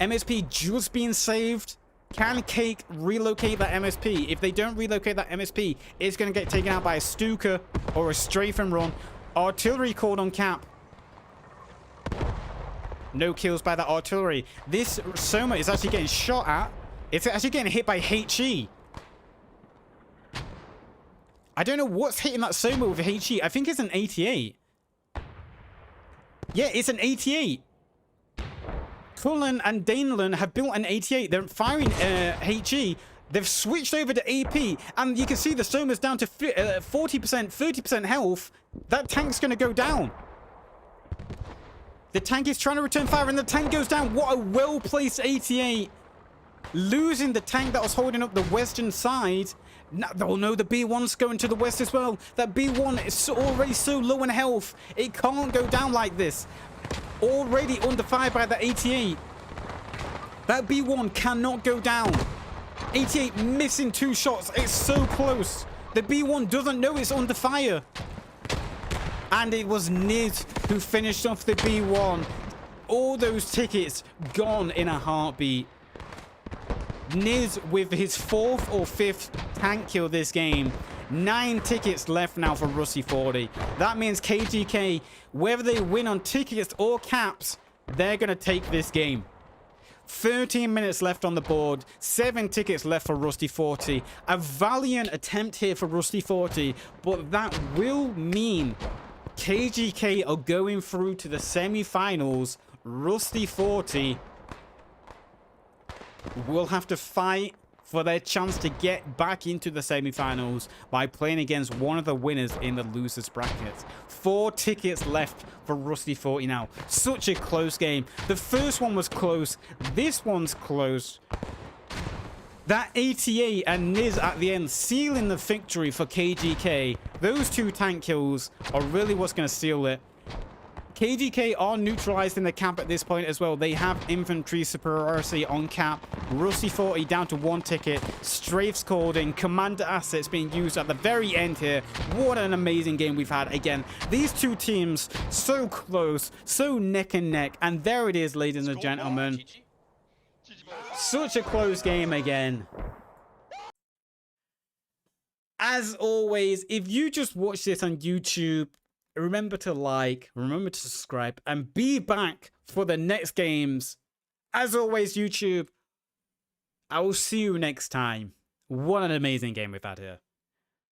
A: MSP just being saved. Can Cake relocate that MSP? If they don't relocate that MSP, it's going to get taken out by a Stuka or a strafe and run. Artillery called on Cap. No kills by that artillery. This Soma is actually getting shot at. It's actually getting hit by HE. I don't know what's hitting that Soma with HE. I think it's an 88. Yeah, it's an 88. Cullen and Danelan have built an 88. They're firing HE. They've switched over to AP. And you can see the Soma's down to 40%, 30% health. That tank's going to go down. The tank is trying to return fire, and the tank goes down. What a well-placed 88. Losing the tank that was holding up the western side. Oh no, the B1's going to the west as well. That B1 is already so low in health. It can't go down like this. Already under fire by the 88. That B1 cannot go down. 88 missing 2 shots. It's so close. The B1 doesn't know it's under fire. And it was Niz who finished off the B1. All those tickets gone in a heartbeat. Niz with his 4th or 5th tank kill this game. 9 tickets left now for Rusty 40. That means KGK, whether they win on tickets or caps, they're going to take this game. 13 minutes left on the board. 7 tickets left for Rusty 40. A valiant attempt here for Rusty 40, but that will mean KGK are going through to the semi-finals. Rusty 40 will have to fight for their chance to get back into the semi-finals by playing against one of the winners in the losers bracket. 4 tickets left for Rusty 40 now. Such a close game. The first one was close. This one's close. That 88 and Niz at the end sealing the victory for KGK. Those 2 tank kills are really what's going to seal it. KGK are neutralized in the camp at this point as well. They have infantry superiority on cap. Rusty 40 down to 1 ticket. Strafes called in. Commander assets being used at the very end here. What an amazing game we've had. Again, these 2 teams so close, so neck and neck. And there it is, ladies and gentlemen. Such a close game again. As always, if you just watch this on YouTube, remember to like, remember to subscribe, and be back for the next games. As always, YouTube, I will see you next time. What an amazing game we've had here.